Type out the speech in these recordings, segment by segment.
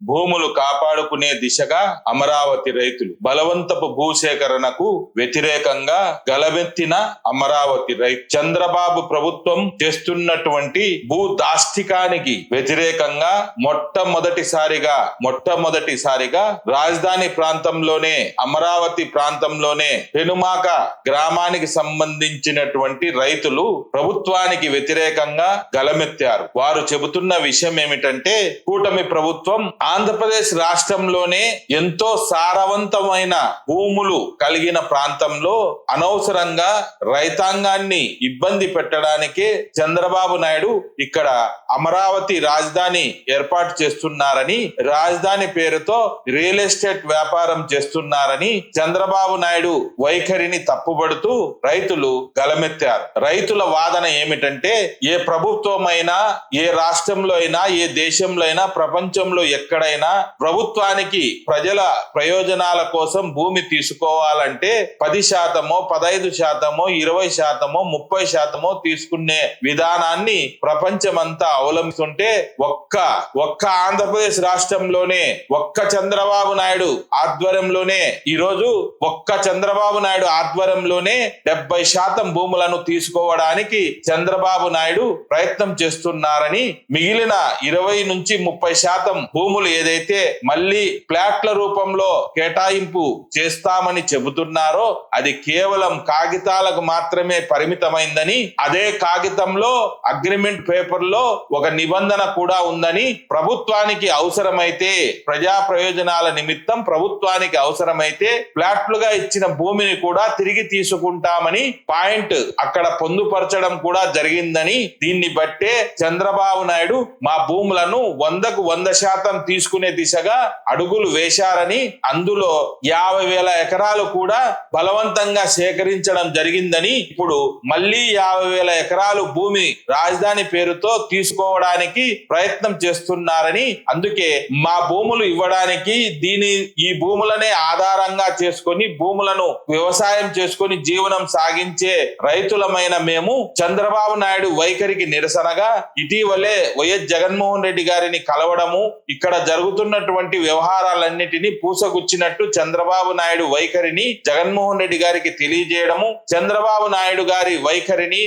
భూములు కాపాడుకునే దిశగా అమరావతి రైతులు. బలవంతపు భూసేకరణకు వ్యతిరేకంగా గలమెత్తిన అమరావతి రైతు. చంద్రబాబు ప్రభుత్వం చేస్తున్నటువంటి భూ దాష్టికానికి వ్యతిరేకంగా మొట్టమొదటిసారిగా రాజధాని ప్రాంతంలోనే, అమరావతి ప్రాంతంలోనే పెనుమాక గ్రామానికి సంబంధించినటువంటి రైతులు ప్రభుత్వానికి వ్యతిరేకంగా గలమెత్తారు. వారు చెబుతున్న విషయం ఏమిటంటే, కూటమి ప్రభుత్వం ఆంధ్రప్రదేశ్ రాష్ట్రంలోనే ఎంతో సారవంతమైన భూములు కలిగిన ప్రాంతంలో అనవసరంగా రైతాంగాన్ని ఇబ్బంది పెట్టడానికే చంద్రబాబు నాయుడు ఇక్కడ అమరావతి రాజధాని ఏర్పాటు చేస్తున్నారని, రాజధాని పేరుతో రియల్ ఎస్టేట్ వ్యాపారం చేస్తున్నారని చంద్రబాబు నాయుడు వైఖరిని తప్పుబడుతూ రైతులు గలమెత్తారు. రైతుల వాదన ఏమిటంటే, ఏ ప్రభుత్వమైనా, ఏ రాష్ట్రంలో అయినా, ఏ దేశంలో అయినా, ప్రపంచంలో ఎక్కడైనా ప్రభుత్వానికి ప్రజల ప్రయోజనాల కోసం భూమి తీసుకోవాలంటే 10%, 15%, 20%, 30% తీసుకునే విధానాన్ని ప్రపంచమంతా అవలంబిస్తుంటే ఒక్క ఆంధ్రప్రదేశ్ రాష్ట్రంలోనే, ఒక్క చంద్రబాబు నాయుడు ఆధ్వర్యంలోనే ఈరోజు 70% భూములను తీసుకోవడానికి చంద్రబాబు నాయుడు ప్రయత్నం చేస్తున్నారని, మిగిలిన 20 నుంచి 30% భూములు ఏదైతే మళ్ళీ ఫ్లాట్ల రూపంలో కేటాయింపు చేస్తామని చెబుతున్నారో అది కేవలం కాగితాలకు మాత్రమే పరిమితమైందని, అదే కాగితంలో అగ్రిమెంట్ పేపర్ లో ఒక నిబంధన కూడా ఉందని, ప్రభుత్వానికి అవసరమైతే, ప్రజా ప్రయోజనాల నిమిత్తం ప్రభుత్వానికి అవసరమైతే ఫ్లాట్లుగా ఇచ్చిన భూమిని కూడా తిరిగి తీసుకుంటామని పాయింట్ అక్కడ పొందుపరచడం కూడా జరిగిందని, దీన్ని బట్టే చంద్రబాబు నాయుడు మా భూములను 100% తీసుకునే దిశగా అడుగులు వేశారని, అందులో 50,000 ఎకరాలు కూడా బలవంతంగా సేకరించడం జరిగిందని, ఇప్పుడు మళ్ళీ 50,000 ఎకరాలు భూమి రాజధాని పేరుతో తీసుకోవడానికి ప్రయత్నం చేస్తున్నారని, అందుకే మా భూములు ఇవ్వడానికి ఈ భూములనే ఆధారంగా చేసుకొని భూములను వ్యవసాయం చేసుకొని జీవనం సాగించే రైతులమైన మేము చంద్రబాబు నాయుడు వైఖరికి నిరసనగా ఇటీవలే వైఎస్ జగన్మోహన్ రెడ్డి గారిని కలవడము, ఇక్కడ జరుగుతున్నటువంటి వ్యవహారాలన్నిటినీ పూసగుచ్చినట్టు చంద్రబాబు నాయుడు వైఖరిని జగన్మోహన్ రెడ్డి గారికి తెలియజేయడము, చంద్రబాబు నాయుడు గారి వైఖరిని,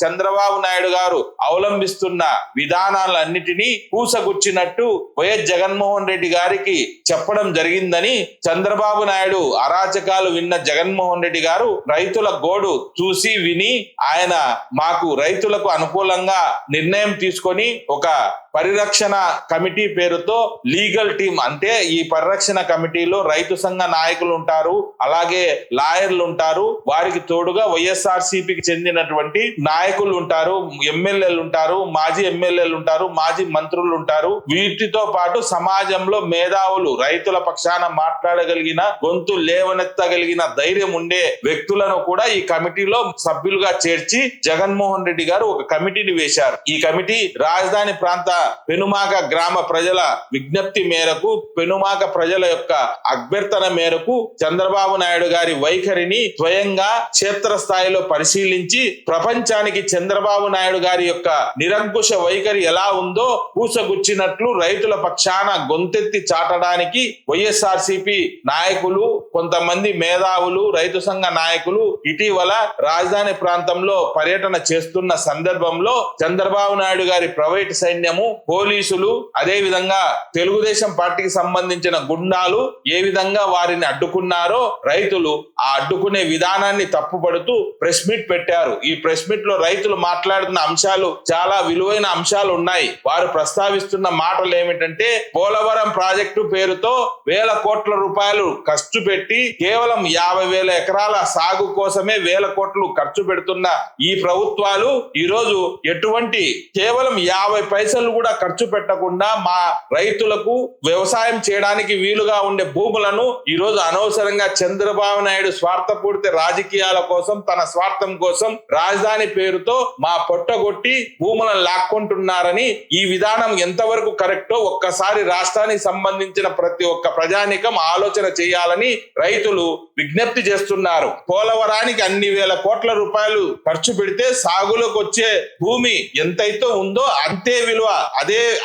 చంద్రబాబు నాయుడు గారు అవలంబిస్తున్న విధానాలన్నిటినీ పూసగుచ్చినట్టు వైఎస్ జగన్మోహన్ రెడ్డి గారికి చెప్పడం జరిగిందని, చంద్రబాబు నాయుడు అరాచకాలు విన్న జగన్మోహన్ రెడ్డి గారు రైతుల గోడు చూసి విని ఆయన మాకు రైతులకు అనుకూలంగా నిర్ణయం తీసుకొని ఒక పరిరక్షణ కమిటీ పేరుతో లీగల్ టీం, అంటే ఈ పరిరక్షణ కమిటీలో రైతు సంఘ నాయకులు ఉంటారు, అలాగే లాయర్లు ఉంటారు, వారికి తోడుగా వైఎస్ఆర్సీపీకి చెందినటువంటి నాయకులు ఉంటారు, ఎమ్మెల్యేలు ఉంటారు, మాజీ ఎమ్మెల్యేలు ఉంటారు, మాజీ మంత్రులు ఉంటారు. వీటితో పాటు సమాజంలో మేధావులు, రైతుల పక్షాన మాట్లాడగలిగిన, గొంతు లేవనెత్తగలిగిన ధైర్యం ఉండే వ్యక్తులను కూడా ఈ కమిటీలో సభ్యులుగా చేర్చి జగన్మోహన్ రెడ్డి గారు ఒక కమిటీని వేశారు. ఈ కమిటీ రాజధాని ప్రాంత పెనుమాక గ్రామ ప్రజల విజ్ఞప్తి మేరకు, పెనుమాక ప్రజల యొక్క అభ్యర్థన మేరకు చంద్రబాబు నాయుడు గారి వైఖరిని స్వయంగా క్షేత్రస్థాయిలో పరిశీలించి ప్రపంచానికి చంద్రబాబు నాయుడు గారి యొక్క నిరంకుశ వైఖరి ఎలా ఉందో పూసగుచ్చినట్లు రైతుల పక్షాన గొంతెత్తి చాటడానికి వైఎస్ఆర్సీపీ నాయకులు, కొంతమంది మేధావులు, రైతు సంఘ నాయకులు ఇటీవల రాజధాని ప్రాంతంలో పర్యటన చేస్తున్న సందర్భంలో చంద్రబాబు నాయుడు గారి ప్రైవేట్ సైన్యము, పోలీసులు, అదే విధంగా తెలుగుదేశం పార్టీకి సంబంధించిన గుండాలు ఏ విధంగా వారిని అడ్డుకున్నారో రైతులు ఆ అడ్డుకునే విధానాన్ని తప్పుపడుతూ ప్రెస్ మీట్ పెట్టారు. ఈ ప్రెస్ మీట్ లో రైతులు మాట్లాడుతున్న అంశాలు చాలా విలువైన అంశాలు ఉన్నాయి. వారు ప్రస్తావిస్తున్న మాటలు ఏమిటంటే, పోలవరం ప్రాజెక్టు పేరుతో వేల కోట్ల రూపాయలు ఖర్చు పెట్టి కేవలం 50,000 ఎకరాల సాగు కోసమే వేల కోట్లు ఖర్చు పెడుతున్న ఈ ప్రభుత్వాలు ఈరోజు ఎటువంటి కేవలం 50 పైసలు కూడా ఖర్చు పెట్టకుండా మా రైతులకు వ్యవసాయం చేయడానికి వీలుగా ఉండే భూములను ఈరోజు అనవసరంగా చంద్రబాబు నాయుడు స్వార్థపూరిత రాజకీయాల కోసం, తన స్వార్థం కోసం రాజధాని పేరుతో మా పొట్టగొట్టి భూములను లాక్కుంటున్నారని, ఈ విధానం ఎంతవరకు కరెక్టో ఒక్కసారి రాష్ట్రానికి సంబంధించిన ప్రతి ఒక్క ప్రజానికం ఆలోచన చేయాలని రైతులు విజ్ఞప్తి చేస్తున్నారు. పోలవరానికి అన్ని వేల కోట్ల రూపాయలు ఖర్చు పెడితే సాగులోకి వచ్చే భూమి ఎంతైతే ఉందో అంతే విలువ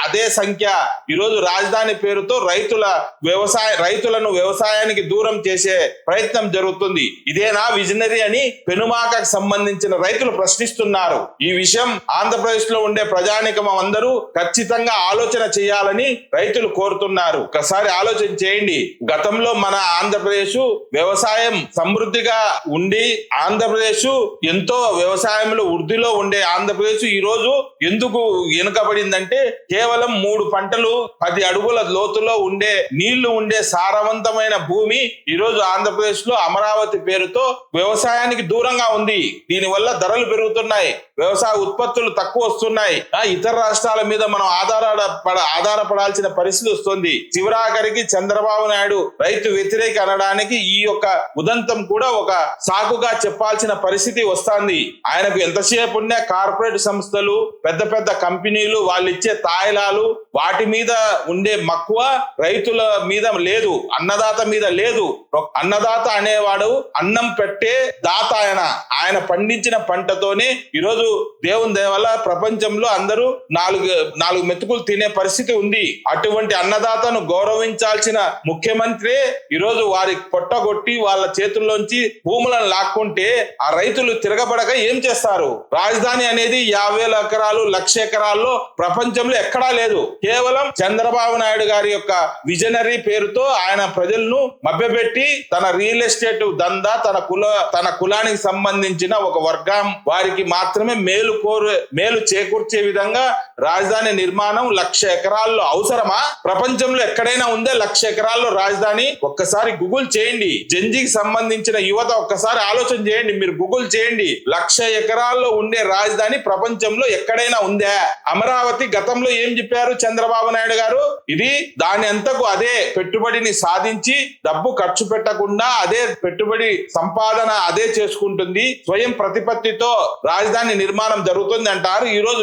అదే సంఖ్య ఈరోజు రాజధాని పేరుతో రైతులను వ్యవసాయానికి దూరం చేసే ప్రయత్నం జరుగుతుంది. ఇదేనా విజనరీ అని పెనుమాకకు సంబంధించిన రైతులు ప్రశ్నిస్తున్నారు. ఈ విషయం ఆంధ్రప్రదేశ్ లో ఉండే ప్రజానికం అందరూ ఖచ్చితంగా ఆలోచన చేయాలని రైతులు కోరుతున్నారు. ఒకసారి ఆలోచన చేయండి. గతంలో మన ఆంధ్రప్రదేశ్ వ్యవసాయం సమృద్ధిగా ఉండి ఆంధ్రప్రదేశ్ ఎంతో వ్యవసాయంలో వృద్ధిలో ఉండే ఆంధ్రప్రదేశ్ ఈ రోజు ఎందుకు వెనుకబడిందంటే కేవలం 3 పంటలు 10 అడుగుల లోతులో ఉండే నీళ్లు ఉండే సారవంతమైన భూమి ఈ రోజు ఆంధ్రప్రదేశ్ లో అమరావతి పేరుతో వ్యవసాయానికి దూరంగా ఉంది. దీనివల్ల ధరలు పెరుగుతున్నాయి, వ్యవసాయ ఉత్పత్తులు తక్కువ వస్తున్నాయి. ఇతర రాష్ట్రాల మీద మనం ఆధారపడాల్సిన పరిస్థితి వస్తుంది. చివరాఖరికి చంద్రబాబు నాయుడు రైతు వ్యతిరేక అనడానికి ఈ యొక్క ఉదంతం కూడా ఒక సాకుగా చెప్పాల్సిన పరిస్థితి వస్తుంది. ఆయనకు ఎంతసేపు ఉన్న కార్పొరేట్ సంస్థలు, పెద్ద పెద్ద కంపెనీలు, వాళ్ళు ఇచ్చే తాయిలాలు, వాటి మీద ఉండే మక్కువ రైతుల మీద లేదు, అన్నదాత మీద లేదు. అన్నదాత అనేవాడు అన్నం పెట్టే దాత. ఆయన పండించిన పంటతోనే ఈరోజు దేవుని దయ వల్ల ప్రపంచంలో అందరూ నాలుగు మెతుకులు తినే పరిస్థితి ఉంది. అటువంటి అన్నదాతను గౌరవించాల్సిన ముఖ్యమంత్రి ఈరోజు వారి పొట్టగొట్టి వాళ్ళ చేతుల్లోంచి భూములను లాక్కుంటే ఆ రైతులు తిరగబడక ఏం చేస్తారు? రాజధాని అనేది 50,000 ఎకరాలు 1,00,000 ఎకరాల్లో ప్రపంచంలో ఎక్కడా లేదు. కేవలం చంద్రబాబు నాయుడు గారి యొక్క విజనరీ పేరుతో ఆయన ప్రజలను మభ్యపెట్టి తన రియల్ ఎస్టేట్ దందా, తన కులానికి సంబంధించిన ఒక వర్గం వారికి మాత్రమే మేలు చేకూర్చే విధంగా రాజధాని నిర్మాణం 1,00,000 ఎకరాల్లో అవసరమా? ప్రపంచంలో ఎక్కడైనా ఉందే 1,00,000 ఎకరాల్లో రాజధాని? ఒక్కసారి గూగుల్ చేయండి. జెన్జీకి సంబంధించిన యువత ఒక్కసారి ఆలోచన చేయండి. మీరు గూగుల్ చేయండి, 1,00,000 ఎకరాల్లో ఉండే రాజధాని ప్రపంచంలో ఎక్కడైనా ఉందా? అమరావతి గతంలో ఏం చెప్పారు చంద్రబాబు నాయుడు గారు? ఇది దాని అంతకు అదే పెట్టుబడిని సాధించి డబ్బు ఖర్చు పెట్టకుండా అదే పెట్టుబడి సంపాదన అదే చేసుకుంటుంది, స్వయం ప్రతిపత్తితో రాజధాని నిర్మాణం జరుగుతుంది అంటారు. ఈ రోజు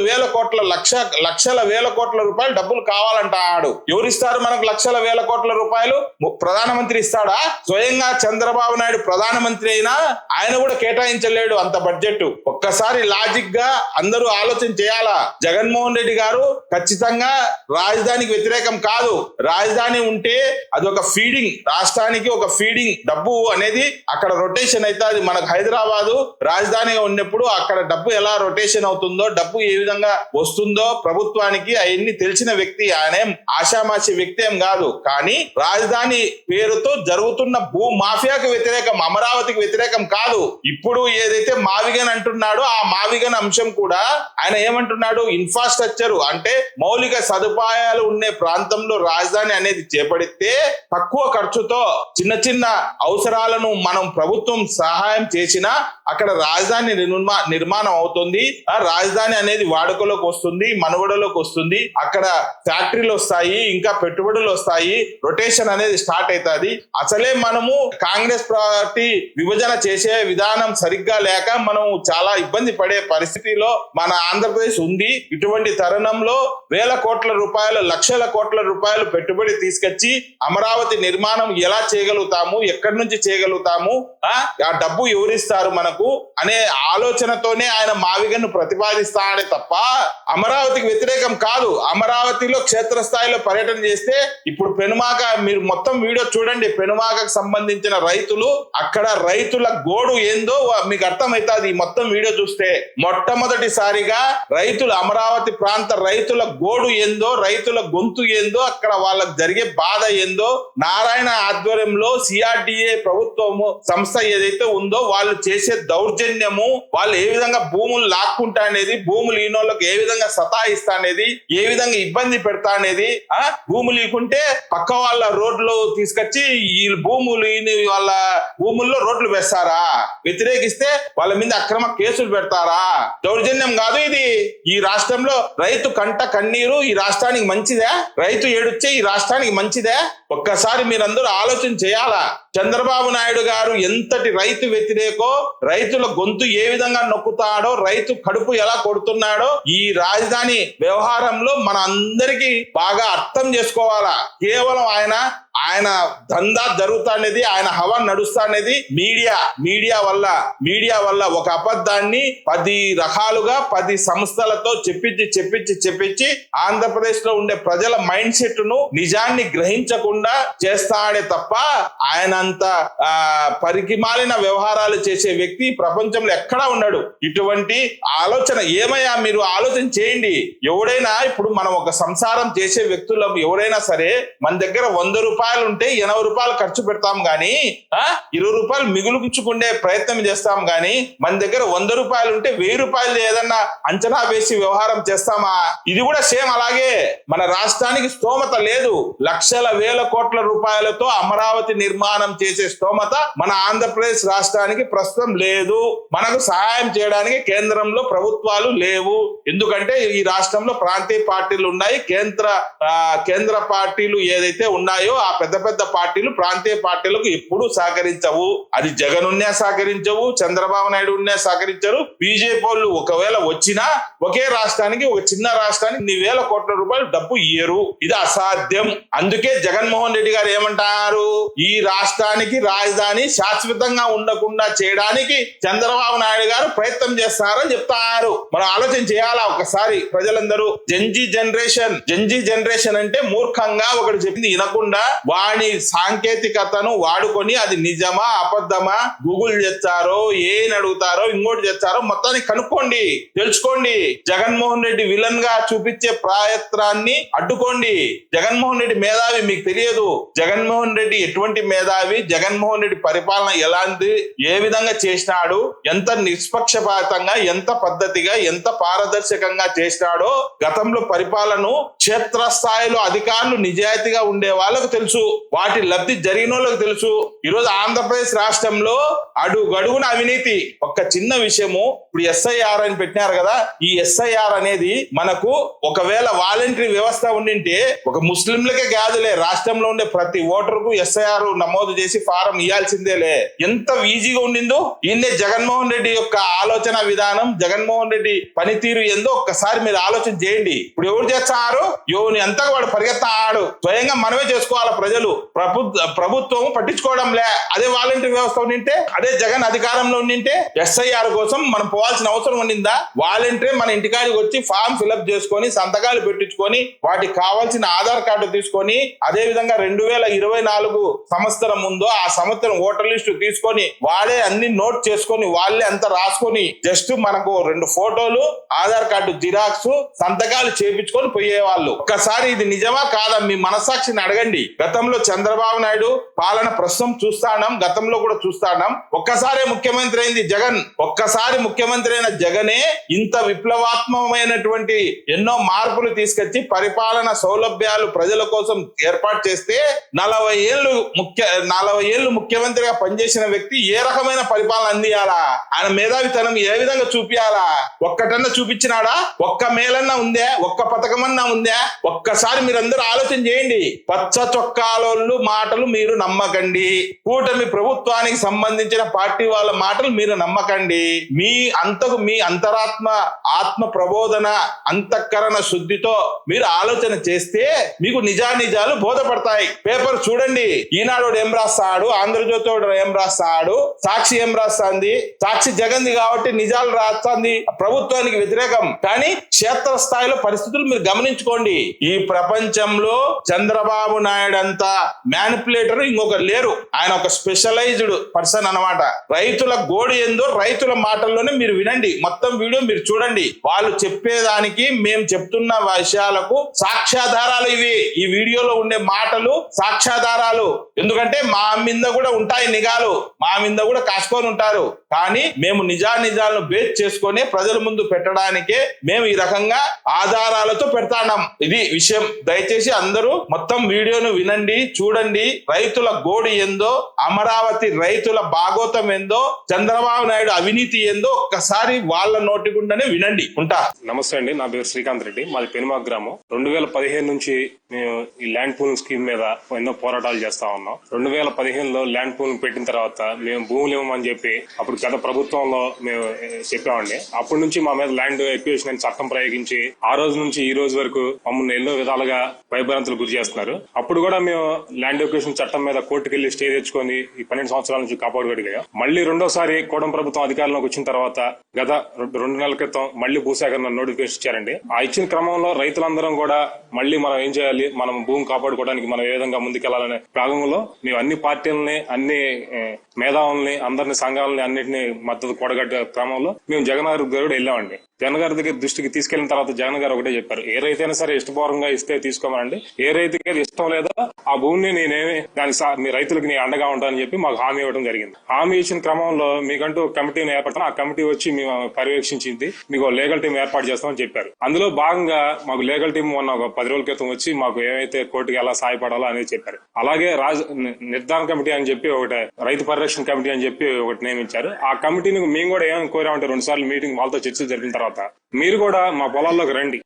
లక్షల వేల కోట్ల రూపాయలు డబ్బులు కావాలంటాడు. ఎవరిస్తారు మనకు లక్షల వేల కోట్ల రూపాయలు? ప్రధానమంత్రి ఇస్తాడా? స్వయంగా చంద్రబాబు నాయుడు ప్రధానమంత్రి అయినా ఆయన కూడా కేటాయించలేడు అంత బడ్జెట్. ఒక్కసారి లాజిక్ గా అందరూ ఆలోచన చేయాలా. జగన్మోహన్ రెడ్డి గారు ఖచ్చితంగా రాజధానికి వ్యతిరేకం కాదు. రాజధాని ఉంటే అది ఒక ఫీడింగ్, రాష్ట్రానికి ఒక ఫీడింగ్. డబ్బు అనేది అక్కడ రొటేషన్ అయితే అది మనకు హైదరాబాదు రాజధానిగా ఉన్నప్పుడు అక్కడ డబ్బు ఎలా రొటేషన్ అవుతుందో, డబ్బు ఏ విధంగా వస్తుందో ప్రభుత్వానికి అవన్నీ తెలిసిన వ్యక్తి. ఆయనేం ఆషామాషి వ్యక్తి ఏం కాదు. కానీ రాజధాని పేరుతో జరుగుతున్న భూ మాఫియాకు వ్యతిరేకం, అమరావతికి వ్యతిరేకం కాదు. ఇప్పుడు ఏదైతే మావిగన్ అంటున్నాడో ఆ మావిగన్ అంశం కూడా ఆయన ఏమంటున్నాడు? ఇన్ఫ్రాస్ట్రక్చర్ అంటే మౌలిక సదుపాయాలు ఉండే ప్రాంతంలో రాజధాని అనేది చేపడితే తక్కువ ఖర్చుతో చిన్న చిన్న అవసరాలను మనం ప్రభుత్వం సహాయం చేసినా అక్కడ రాజధాని నిర్మాణం అవుతుంది. ఆ రాజధాని అనేది వాడుకలోకి వస్తుంది, మనుగడలోకి వస్తుంది. అక్కడ ఫ్యాక్టరీలు వస్తాయి, ఇంకా పెట్టుబడులు వస్తాయి, రొటేషన్ అనేది స్టార్ట్ అవుతుంది. అసలే మనము కాంగ్రెస్ పార్టీ విభజన చేసే విధానం సరిగ్గా లేక మనం చాలా ఇబ్బంది పడే పరిస్థితిలో మన ఆంధ్రప్రదేశ్ ఉంది. ఇటువంటి తరుణంలో వేల కోట్ల రూపాయలు, లక్షల కోట్ల రూపాయలు పెట్టుబడి తీసుకొచ్చి అమరావతి నిర్మాణం ఎలా చేయగలుగుతాము, ఎక్కడి నుంచి చేయగలుగుతాము, ఆ డబ్బు ఎవరిస్తారు మనకు అనే ఆలోచనతోనే ఆయన మావిగన్ను ప్రతిపాదిస్తాడే తప్ప అమరావతికి వ్యతిరేకం కాదు. అమరావతిలో క్షేత్రస్థాయిలో పర్యటన చేస్తే ఇప్పుడు పెనుమాక మీరు మొత్తం వీడియో చూడండి. పెనుమాకకు సంబంధించిన రైతులు, అక్కడ రైతుల గోడు ఏందో మీకు అర్థమవుతుంది. మొత్తం వీడియో చూస్తే మొట్టమొదటిసారిగా రైతులు, అమరావతి ప్రాంత రైతుల గోడు ఏందో, రైతుల గొంతు ఏందో, అక్కడ వాళ్ళకి జరిగే బాధ ఏందో, నారాయణ ఆధ్వర్యంలో సిఆర్డిఏ ప్రభుత్వము సంస్థ ఏదైతే ఉందో వాళ్ళు చేసే దౌర్జన్యము, వాళ్ళు ఏ విధంగా భూములు లాక్కుంటా అనేది, భూములు ఈనోళ్ళకి ఏ విధంగా సతాయిస్తా అనేది, ఏ విధంగా ఇబ్బంది పెడతా అనేది, భూములు ఇకుంటే పక్క వాళ్ళ రోడ్లు తీసుకొచ్చి ఈ భూములు వాళ్ళ భూముల్లో రోడ్లు వేస్తారా? వ్యతిరేకిస్తే వాళ్ళ మీద అక్రమ కేసులు పెడతారా? దౌర్జన్యం కాదు ఇది. ఈ రాష్ట్రంలో రైతు కంట కన్నీరు ఈ రాష్ట్రానికి మంచిదే? రైతు ఏడుచ్చే ఈ రాష్ట్రానికి మంచిదే? ఒక్కసారి మీరందరూ ఆలోచన చేయాలా. చంద్రబాబు నాయుడు గారు ఎంతటి రైతు వ్యతిరేకో, రైతుల గొంతు ఏ విధంగా నొక్కుతాడో, రైతు కడుపు ఎలా కొడుతున్నాడో ఈ రాజధాని వ్యవహారంలో మన అందరికీ బాగా అర్థం చేసుకోవాలా. కేవలం ఆయన దందా జరుగుతానేది, ఆయన హవా నడుస్తానేది మీడియా వల్ల ఒక అబద్ధాన్ని 10 రకాలుగా 10 సంస్థలతో చెప్పించి ఆంధ్రప్రదేశ్ లో ఉండే ప్రజల మైండ్ సెట్ ను నిజాన్ని గ్రహించకుండా చేస్తాడే తప్ప ఆయన అంత పరికిమాలిన వ్యవహారాలు చేసే వ్యక్తి ప్రపంచంలో ఎక్కడా ఉన్నాడు. ఇటువంటి ఆలోచన ఏమయ్యా, మీరు ఆలోచన చేయండి. ఎవడైనా ఇప్పుడు మనం ఒక సంసారం చేసే వ్యక్తులం ఎవరైనా సరే మన దగ్గర 100 రూపాయలు ఉంటే 80 రూపాయలు ఖర్చు పెడతాం గానీ 20 రూపాయలు మిగులుచుకునే ప్రయత్నం చేస్తాం గానీ మన దగ్గర 100 రూపాయలు ఉంటే 1000 రూపాయలు ఏదన్నా అంచనా వేసి వ్యవహారం చేస్తామా? ఇది కూడా సేమ్ అలాగే. మన రాష్ట్రానికి స్తోమత లేదు. లక్షల వేల కోట్ల రూపాయలతో అమరావతి నిర్మాణం చేసే స్తోమత మన ఆంధ్రప్రదేశ్ రాష్ట్రానికి ప్రస్తుతం లేదు. మనకు సహాయం చేయడానికి కేంద్రంలో ప్రభుత్వాలు లేవు. ఎందుకంటే ఈ రాష్ట్రంలో ప్రాంతీయ పార్టీలు ఉన్నాయి. కేంద్ర పార్టీలు ఏదైతే ఉన్నాయో ఆ పెద్ద పార్టీలు ప్రాంతీయ పార్టీలకు ఎప్పుడూ సహకరించవు. అది జగన్ ఉన్నా సహకరించవు, చంద్రబాబు నాయుడు ఉన్నా సహకరించరు. బీజేపీ వాళ్ళు ఒకవేళ వచ్చినా ఒకే రాష్ట్రానికి, ఒక చిన్న రాష్ట్రానికి 1,000 వేల కోట్ల రూపాయలు డబ్బు ఇయ్యరు. ఇది అసాధ్యం. అందుకే జగన్మోహన్ రెడ్డి గారు ఏమంటారు, ఈ రాష్ట్రానికి రాజధాని శాశ్వతంగా ఉండకుండా చేయడానికి చంద్రబాబు నాయుడు గారు ప్రయత్నం చేస్తారని చెప్తారు. మనం ఆలోచన చేయాలా ఒకసారి ప్రజలందరూ. జంజీ జనరేషన్ అంటే మూర్ఖంగా ఒకటి చెప్పింది వినకుండా వాడి సాంకేతికతను వాడుకొని అది నిజమా అబద్ధమా గూగుల్ చేస్తారో ఏం అడుగుతారో ఇంకోటి చేస్తారో మొత్తాన్ని కనుక్కోండి, తెలుసుకోండి. జగన్మోహన్ రెడ్డి విలన్ గా చూపించే ప్రయత్నాన్ని అడ్డుకోండి. జగన్మోహన్ రెడ్డి మేధావి మీకు తెలియదు. జగన్మోహన్ రెడ్డి ఎటువంటి మేధావి, జగన్మోహన్ రెడ్డి పరిపాలన ఎలాంటి, ఏ విధంగా చేసినాడు, ఎంత నిష్పక్షపాతంగా, ఎంత పద్ధతిగా, ఎంత పారదర్శకంగా చేసినాడో గతంలో పరిపాలన క్షేత్రస్థాయిలో అధికారులు నిజాయితీగా ఉండే వాళ్ళకు తెలుసు. వాటి లబ్ధి జరిగిన వాళ్ళకు తెలుసు. ఈరోజు ఆంధ్రప్రదేశ్ రాష్ట్రంలో అడుగడుగున అవినీతి. ఒక్క చిన్న విషయము, ఇప్పుడు SIR అని పెట్టినారు కదా, ఈ SIR అనేది మనకు ఒకవేళ వాలంటరీ వ్యవస్థ ఉండింటే ఒక ముస్లింలకే కాదులే, రాష్ట్రంలో ఉండే ప్రతి ఓటరుకు SIR నమోదు చేసి ఫారం ఇవ్వాల్సిందేలే. ఎంత ఈజీగా ఉండిందో. ఈయనే జగన్మోహన్ రెడ్డి యొక్క ఆలోచన విధానం, జగన్మోహన్ రెడ్డి పనితీరు ఏందో ఒక్కసారి మీరు ఆలోచన చేయండి. ఇప్పుడు ఎవరు చేస్తున్నారు, ఎవరిని అంతా వాడు పరిగెత్తాడు. స్వయంగా మనమే చేసుకోవాలి. ప్రజలు ప్రభుత్వం పట్టించుకోవడంలే. అదే వాలంటరీ వ్యవస్థ ఉండింటే, అదే జగన్ అధికారంలో ఉండింటే SIR కోసం మనం పోవాల్సిన అవసరం ఉండిందా? వాలంటరీ మన ఇంటికాడికి వచ్చి ఫామ్ ఫిల్అప్ చేసుకొని సంతకాలు పెట్టించుకొని వాటికి కావాల్సిన ఆధార్ కార్డు తీసుకొని, అదే విధంగా 2024 సంవత్సరం ముందో ఆ సంవత్సరం ఓటర్ లిస్టు తీసుకొని వాడే అన్ని నోట్ చేసుకొని వాళ్ళే అంత రాసుకొని జస్ట్ మనకు 2 ఫోటోలు, ఆధార్ కార్డు జిరాక్స్, సంతకాలు చేపించుకొని పోయేవాళ్ళు. ఒక్కసారి ఇది నిజమా కాదా మీ మనసాక్షిని అడగండి. గతంలో చంద్రబాబు నాయుడు పాలన ప్రస్తుతం చూస్తాం, గతంలో కూడా చూస్తాం. ఒక్కసారి ముఖ్యమంత్రి అయింది జగన్. ఒక్కసారి ముఖ్యమంత్రి అయిన జగనే ఇంత విప్లవాత్మకమైనటువంటి ఎన్నో మార్పులు తీసుకొచ్చి పరిపాలన సౌలభ్యాలు ప్రజల కోసం ఏర్పాటు చేస్తే 40 ఏళ్ళు ముఖ్యమంత్రిగా పనిచేసిన వ్యక్తి ఏ రకమైన పరిపాలన అందియాలా? ఆయన మేధావితనం ఏ విధంగా చూపియాలా? ఒక్కటన్నా చూపించినాడా? ఒక్క మేలన్నా ఉందే? ఒక్క పథకమన్నా ఉందే? ఒక్కసారి మీరందరూ ఆలోచన చేయండి. పచ్చ చొక్కాలోళ్ళు మాటలు మీరు నమ్మకండి. కూటమి ప్రభుత్వానికి సంబంధించిన పార్టీ వాళ్ళ మాటలు మీరు నమ్మకండి. మీ ఆత్మ ప్రబోధన, అంతఃకరణ శుద్ధితో మీరు ఆలోచన చేస్తే మీకు నిజానిజాలు బోధపడతాయి. పేపర్ చూడండి. ఈనాడు ఏం రాస్తాడు, ఆంధ్రజ్యోతి ఏం రాస్తాడు, సాక్షి ఏం రాస్తాంది. సాక్షి జగన్ది కాబట్టి నిజాలు రాస్తుంది, ప్రభుత్వానికి వ్యతిరేకం. కానీ క్షేత్ర స్థాయిలో పరిస్థితులు మీరు గమనించుకోండి. ఈ ప్రపంచంలో చంద్రబాబు నాయుడు అంత మ్యానిపులేటర్ ఇంకొకరు లేరు. ఆయన ఒక స్పెషలైజ్డ్ పర్సన్ అన్నమాట. రైతుల గోడు ఏందో రైతుల మాటల్లోనే మీరు వినండి. మొత్తం వీడియో మీరు చూడండి. వాళ్ళు చెప్పేదానికి మేము చెప్తున్న విషయాలకు సాక్ష్యాధారాలు ఇవి. ఈ వీడియోలో ఉండే మాటలు సాక్ష్యాధారాలు. ఎందుకంటే మా మీద కూడా ఉంటాయి నిఘాలు, మా మీద కూడా కాసుకొని ఉంటారు. కానీ మేము నిజాలను బేస్ చేసుకొని ప్రజల ముందు పెట్టడానికే మేము ఈ రకంగా ఆధారాలతో పెడతాం. ఇది విషయం. దయచేసి అందరూ మొత్తం వీడియోను వినండి, చూడండి. రైతుల గోడు ఏందో, అమరావతి రైతుల భాగోతం ఏందో, చంద్రబాబు నాయుడు అవినీతి ఏందో ఒక్కసారి వాళ్ళ నోటి గుండానే వినండి. ఉంటా. నమస్తే అండి, నా పేరు శ్రీకాంత్ రెడ్డి, మాది పెనుమాక గ్రామం. 2015 నుంచి మేము ఈ ల్యాండ్ పూల్ స్కీమ్ మీద ఎన్నో పోరాటాలు చేస్తా ఉన్నాం. 2015లో ల్యాండ్ పూల్ పెట్టిన తర్వాత మేము భూములు ఇవ్వమని చెప్పి అప్పుడు గత ప్రభుత్వంలో మేము చెప్పామండి. అప్పటి నుంచి మా మీద ల్యాండ్ ఎక్విజిషన్ అని చట్టం ప్రయోగించి ఆ రోజు నుంచి ఈ రోజు వరకు మమ్మల్ని ఎన్నో విధాలుగా భయభ్రాంతులు గురి చేస్తున్నారు. అప్పుడు కూడా మేము మేము ల్యాండ్ ఎక్విజిషన్ చట్టం మీద కోర్టుకు వెళ్లి స్టే తెచ్చుకొని ఈ 12 సంవత్సరాల నుంచి కాపాడుగలిగాం. మళ్ళీ రెండోసారి కూటమి ప్రభుత్వం అధికారంలోకి వచ్చిన తర్వాత గత 2 నెలల క్రితం మళ్ళీ భూసేకరణ నోటిఫికేషన్ ఇచ్చారండి. ఆ ఇచ్చిన క్రమంలో రైతులందరం కూడా మళ్ళీ మనం ఏం చేయాలి, మనం భూమి కాపాడుకోవడానికి మనం ఏ విధంగా ముందుకెళ్లాలనే భాగంలో మేము అన్ని పార్టీలని, అన్ని మేధావుల్ని, అందరిని, సంఘాలని అన్నింటినీ మద్దతు కూడగట్టే క్రమంలో మేము జగన్ గారి దగ్గర వెళ్ళామండి. జగన్ గారి దగ్గర దృష్టికి తీసుకెళ్లిన తర్వాత జగన్ గారు ఒకటే చెప్పారు, ఏ రైతైనా సరే ఇష్టపూర్వకంగా ఇస్తే తీసుకోమనండి, ఏ రైతుకి ఇష్టం లేదో ఆ భూమిని నేనేమి దానికి మీ రైతులకి నేను అండగా ఉంటానని చెప్పి మాకు హామీ ఇవ్వడం జరిగింది. హామీ ఇచ్చిన క్రమంలో మీకంటూ కమిటీని ఏర్పడతాం, ఆ కమిటీ వచ్చి మేము పర్యవేక్షించింది, మీకు లీగల్ టీం ఏర్పాటు చేస్తామని చెప్పారు. అందులో భాగంగా మాకు లీగల్ టీం మొన్న ఒక 10 రోజుల క్రితం వచ్చి మాకు ఏమైతే కోర్టుకి ఎలా సహాయపడాలో అనేది చెప్పారు. అలాగే నిర్ధారణ కమిటీ అని చెప్పి ఒకటి, రైతు పరిరక్షణ కమిటీ అని చెప్పి ఒకటి నియమించారు. ఆ కమిటీని మేము కూడా ఏమని కోరామంటే 2 సార్లు మీటింగ్ వాళ్ళతో చర్చలు జరిపిన తర్వాత మీరు కూడా మా పొలాల్లోకి రండి,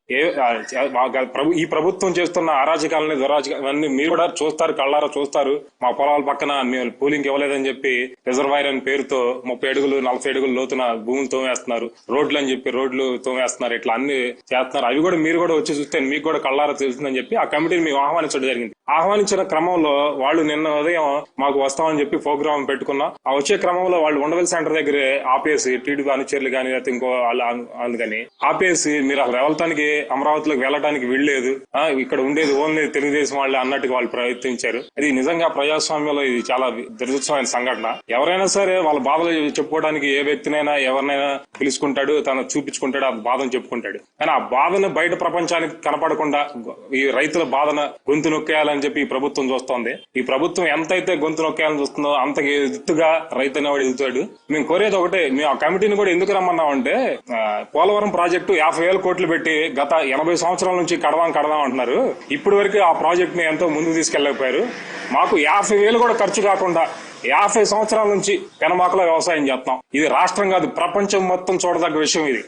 ఈ ప్రభుత్వం చేస్తున్న అరాచకాలని, దురాచకాలన్నీ మీరు కూడా చూస్తారు, కళ్ళారా చూస్తారు. మా పొలాల పక్కన మేము పూలింగ్ ఇవ్వలేదని చెప్పి రిజర్వాయర్ అని పేరుతో 30 అడుగులు 40 అడుగులు లోతున భూములు తోమేస్తున్నారు, రోడ్లు అని చెప్పి రోడ్లు తోమేస్తున్నారు, ఇట్లా అన్ని చేస్తున్నారు. అవి కూడా మీరు కూడా వచ్చి చూస్తే మీకు కూడా కళ్ళారా తెలుస్తుందని చెప్పి ఆ కమిటీని మేము ఆహ్వానించడం జరిగింది. ఆహ్వానించిన క్రమంలో వాళ్ళు నిన్న ఉదయం మాకు వస్తామని చెప్పి ప్రోగ్రామ్ పెట్టుకున్నాం. ఆ వచ్చే క్రమంలో వాళ్ళు ఉండవల్లి సెంటర్ దగ్గర ఆపేసి, టీడీపీ అనుచరులు కానీ లేకపోతే ఇంకో వాళ్ళు కానీ ఆపేసి, మీరు అసలు వెళ్తానికి అమరావతిలోకి వెళ్ళడానికి వీల్లేదు, ఇక్కడ ఉండేది ఓన్లీ తెలుగుదేశం వాళ్ళే అన్నట్టుగా వాళ్ళు ప్రయత్నించారు. ఇది నిజంగా ప్రజాస్వామ్యంలో ఇది చాలా దురదృష్టమైన సంఘటన. ఎవరైనా సరే వాళ్ళ బాధలు చెప్పుకోవడానికి ఏ వ్యక్తినైనా ఎవరినైనా పిలుచుకుంటాడు, తను చూపించుకుంటాడు, ఆ బాధను చెప్పుకుంటాడు. కానీ ఆ బాధను బయట ప్రపంచానికి కనపడకుండా ఈ రైతుల బాధను గొంతు నొక్కేయాలని చెప్పి ఈ ప్రభుత్వం చూస్తోంది. ఈ ప్రభుత్వం ఎంతైతే గొంతు నొక్కేయాలని చూస్తుందో అంత ఎత్తుగా రైతు అనేవాడు ఎదుగుతాడు. మేము కోరేది ఒకటే, మేము ఆ కమిటీని కూడా ఎందుకు రమ్మన్నామంటే, పోలవరం ప్రాజెక్టు 50,000 కోట్లు పెట్టి గత 80 సంవత్సరాల నుంచి కడదాం అంటున్నారు. ఇప్పటి వరకు ఆ ప్రాజెక్ట్ ని ఎంతో ముందుకు తీసుకెళ్లకపోయారు. మాకు 50,000 కూడా ఖర్చు కాకుండా 50 సంవత్సరాల నుంచి పెనమాకలో వ్యవసాయం చేస్తాం. ఇది రాష్ట్రం కాదు, ప్రపంచం మొత్తం చూడదగ్గ విషయం. ఇది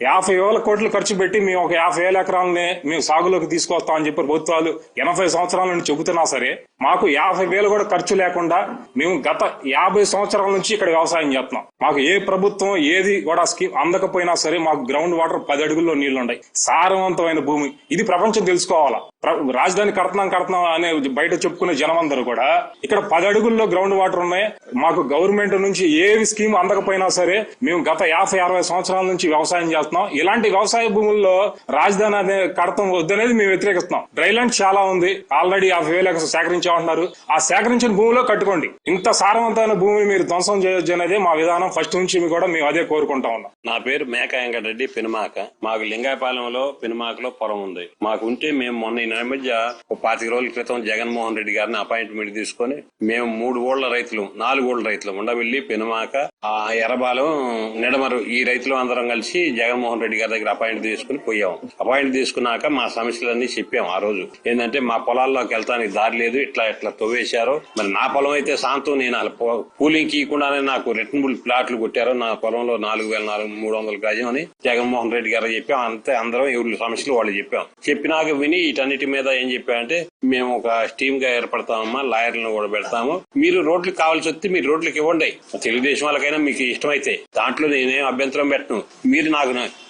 50,000 కోట్లు ఖర్చు పెట్టి మేము ఒక 50,000 ఎకరాలని మేము సాగులోకి తీసుకొస్తామని చెప్పి ప్రభుత్వాలు 80 సంవత్సరాల నుంచి చెబుతున్నా సరే మాకు 50,000 కూడా ఖర్చు లేకుండా మేము గత 50 సంవత్సరాల నుంచి ఇక్కడ వ్యవసాయం చేస్తున్నాం. మాకు ఏ ప్రభుత్వం ఏది కూడా స్కీమ్ అందకపోయినా సరే మాకు గ్రౌండ్ వాటర్ 10 అడుగుల్లో నీళ్లున్నాయి, సారవంతమైన భూమి. ఇది ప్రపంచం తెలుసుకోవాలా. రాజధాని కడుతున్నాం అనే బయట చెప్పుకునే జనమందరూ కూడా ఇక్కడ 10 అడుగుల్లో గ్రౌండ్ వాటర్ ఉన్నాయి. మాకు గవర్నమెంట్ నుంచి ఏవి స్కీమ్ అందకపోయినా సరే మేము గత 50-60 సంవత్సరాల నుంచి వ్యవసాయం చేస్తున్నాం. ఇలాంటి వ్యవసాయ భూముల్లో రాజధాని అనే కడతం వద్దనేది మేము వ్యతిరేకిస్తున్నాం. డ్రైలాండ్ చాలా ఉంది, ఆల్రెడీ 50,000 సేకరించామంటున్నారు. ఆ సేకరించిన భూమిలో కట్టుకోండి. ఇంత సారవంతమైన భూమిని మీరు ధ్వంసం చేయొచ్చు అనేది మా విధానం. ఫస్ట్ నుంచి కూడా మేము అదే కోరుకుంటా ఉన్నాం. నా పేరు మేక వెంకటరెడ్డి, పెనుమాక. మాకు లింగాయపాలెంలో పెనుమాకలో పొలం ఉంది. మాకు ఉంటే మేము మొన్న ఈ మధ్య 25 రోజుల క్రితం జగన్మోహన్ రెడ్డి గారిని అపాయింట్మెంట్ తీసుకొని మేము 3 ఊళ్ళ రైతులు, 4 ఊళ్ళ రైతులు, ఉండవెల్లి, పెనుమాక, ఎర్రబాలెం, నిడమరు, ఈ రైతులు అందరం కలిసి జగన్మోహన్ రెడ్డి గారి దగ్గర అపాయింట్ తీసుకుని పోయాం. అపాయింట్ తీసుకున్నాక మా సమస్యలన్నీ చెప్పాం. ఆ రోజు ఏంటంటే మా పొలాల్లోకి వెళ్తానికి దారి లేదు, ఇట్లా తవ్వేశారు. మరి నా పొలం అయితే శాంతం, నేను కూలింగ్ ఇవ్వకుండానే నాకు రిటర్నబుల్ ప్లాట్లు కొట్టారు. నా పొలంలో 4,300 గజం అని జగన్మోహన్ రెడ్డి గారు చెప్పాం. అంతే, అందరం ఎవరి సమస్యలు వాళ్ళు చెప్పాం. చెప్పినాక విని వీటన్నిటి మీద ఏం చెప్పామంటే, మేము ఒక టీమ్ గా ఏర్పడతామమ్మా, లాయర్లను కూడా పెడతాము, మీరు రోడ్లకు కావాల్సి వస్తే మీరు రోడ్లకు ఇవ్వండి, తెలుగుదేశం వాళ్ళకైనా మీకు ఇష్టమైతే, దాంట్లో నేనేం అభ్యంతరం పెట్టను.